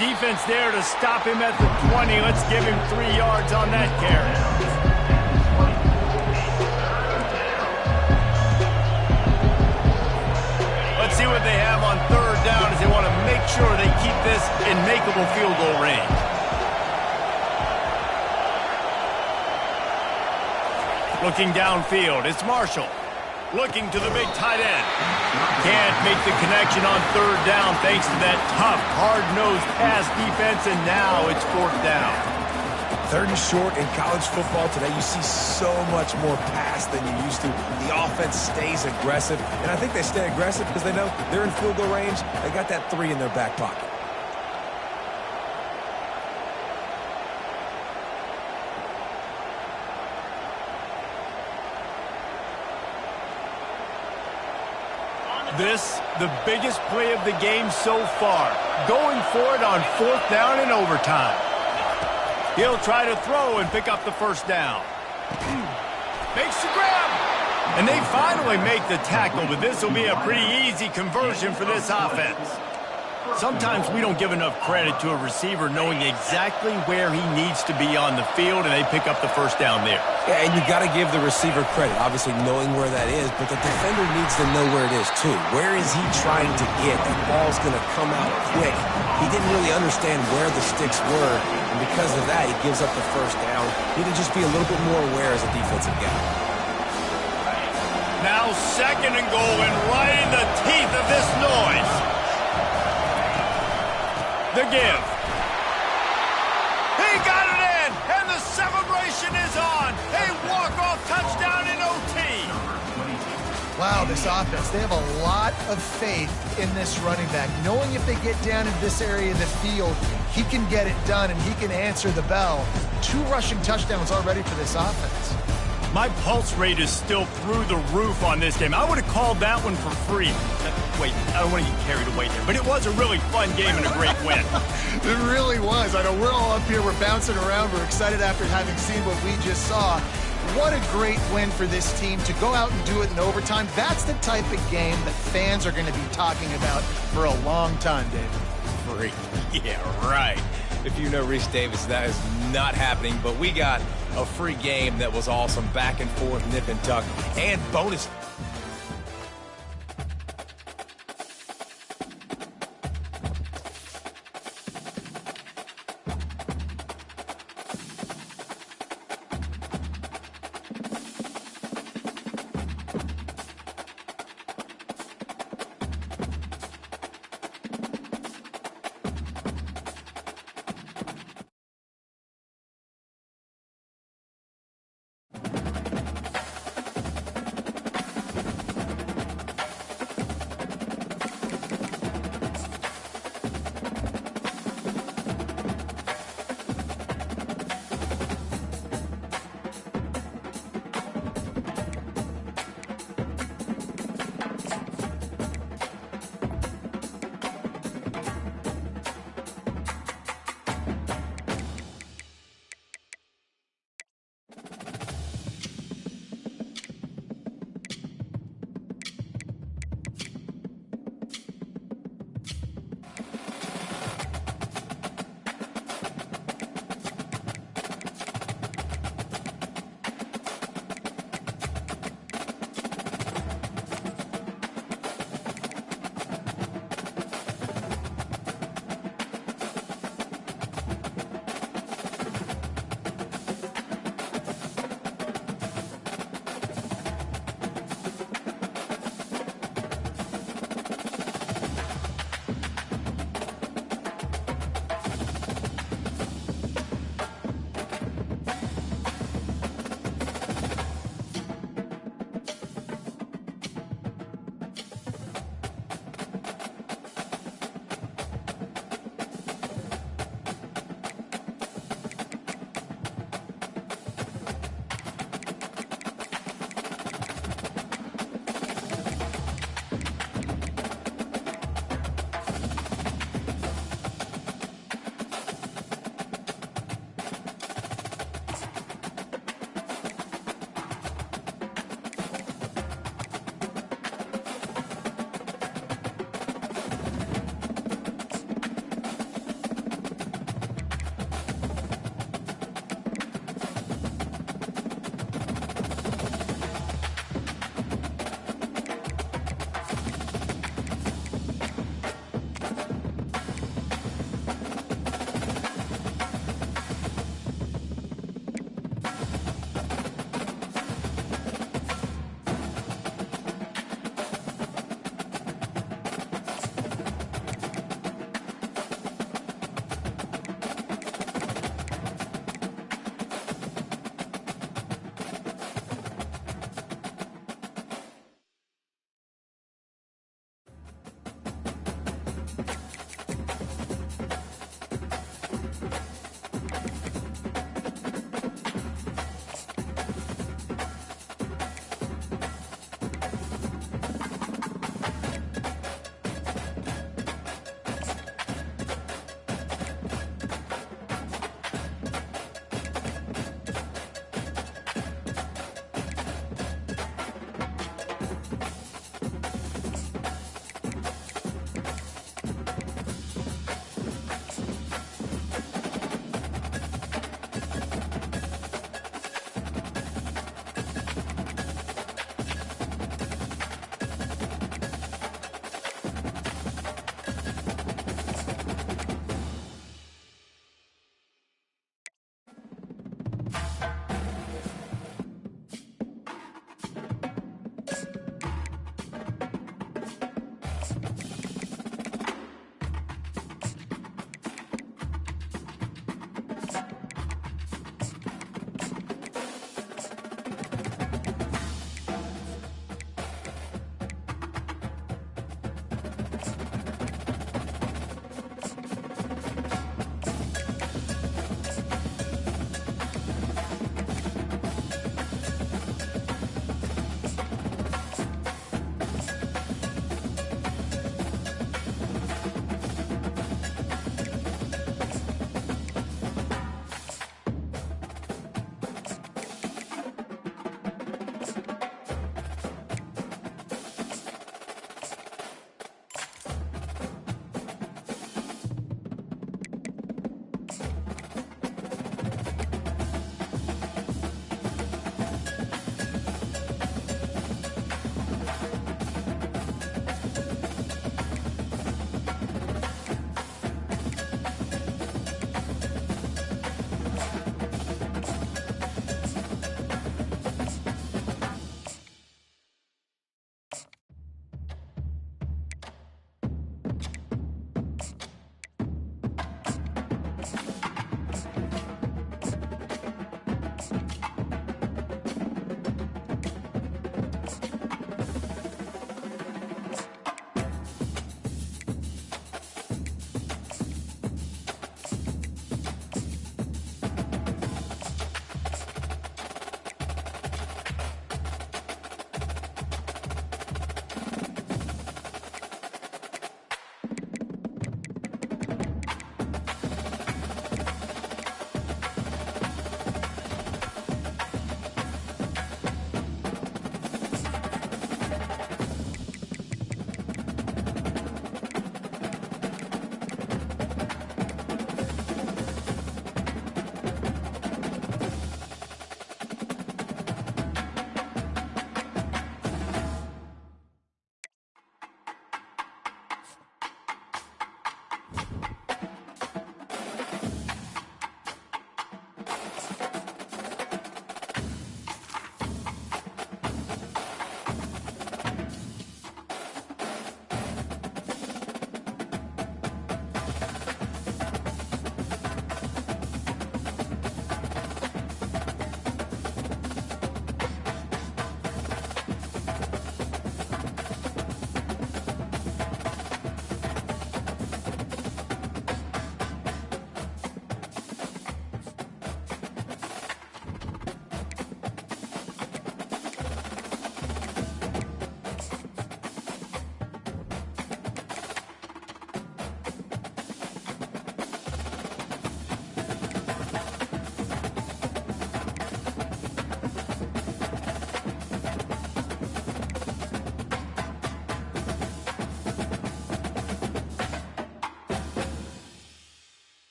Defense there to stop him at the 20. Let's give him 3 yards on that carry. Let's see what they have on third down as they want to make sure they keep this in makeable field goal range. Looking downfield, it's Marshall. Looking to the big tight end. Can't make the connection on third down thanks to that tough, hard-nosed pass defense, and now it's fourth down. Third and short in college football today, you see so much more pass than you used to. The offense stays aggressive, and I think they stay aggressive because they know they're in field goal range. They got that 3 in their back pocket. This, the biggest play of the game so far. Going for it on fourth down in overtime. He'll try to throw and pick up the first down. Makes the grab. And they finally make the tackle, but this will be a pretty easy conversion for this offense. Sometimes we don't give enough credit to a receiver knowing exactly where he needs to be on the field, and they pick up the first down there. Yeah, and you got to give the receiver credit, obviously knowing where that is, but the defender needs to know where it is too. Where is he trying to get? That ball's going to come out quick. He didn't really understand where the sticks were, and because of that, he gives up the first down. Need to just be a little bit more aware as a defensive guy. Now second and goal, and right in the teeth of this noise. The give. He got it in, and the celebration is on. A walk-off touchdown in OT. Wow, this offense, they have a lot of faith in this running back. Knowing if they get down in this area of the field, he can get it done, and he can answer the bell. 2 rushing touchdowns already for this offense. My pulse rate is still through the roof on this game. I would have called that one for free. Wait, I don't want to get carried away there, but it was a really fun game and a great win. It really was. I know we're all up here, we're bouncing around, we're excited after having seen what we just saw. What a great win for this team to go out and do it in overtime. That's the type of game that fans are going to be talking about for a long time, David. Free. Yeah, right. If you know Reese Davis, that is not happening, but we got a free game that was awesome, back and forth, nip and tuck, and bonus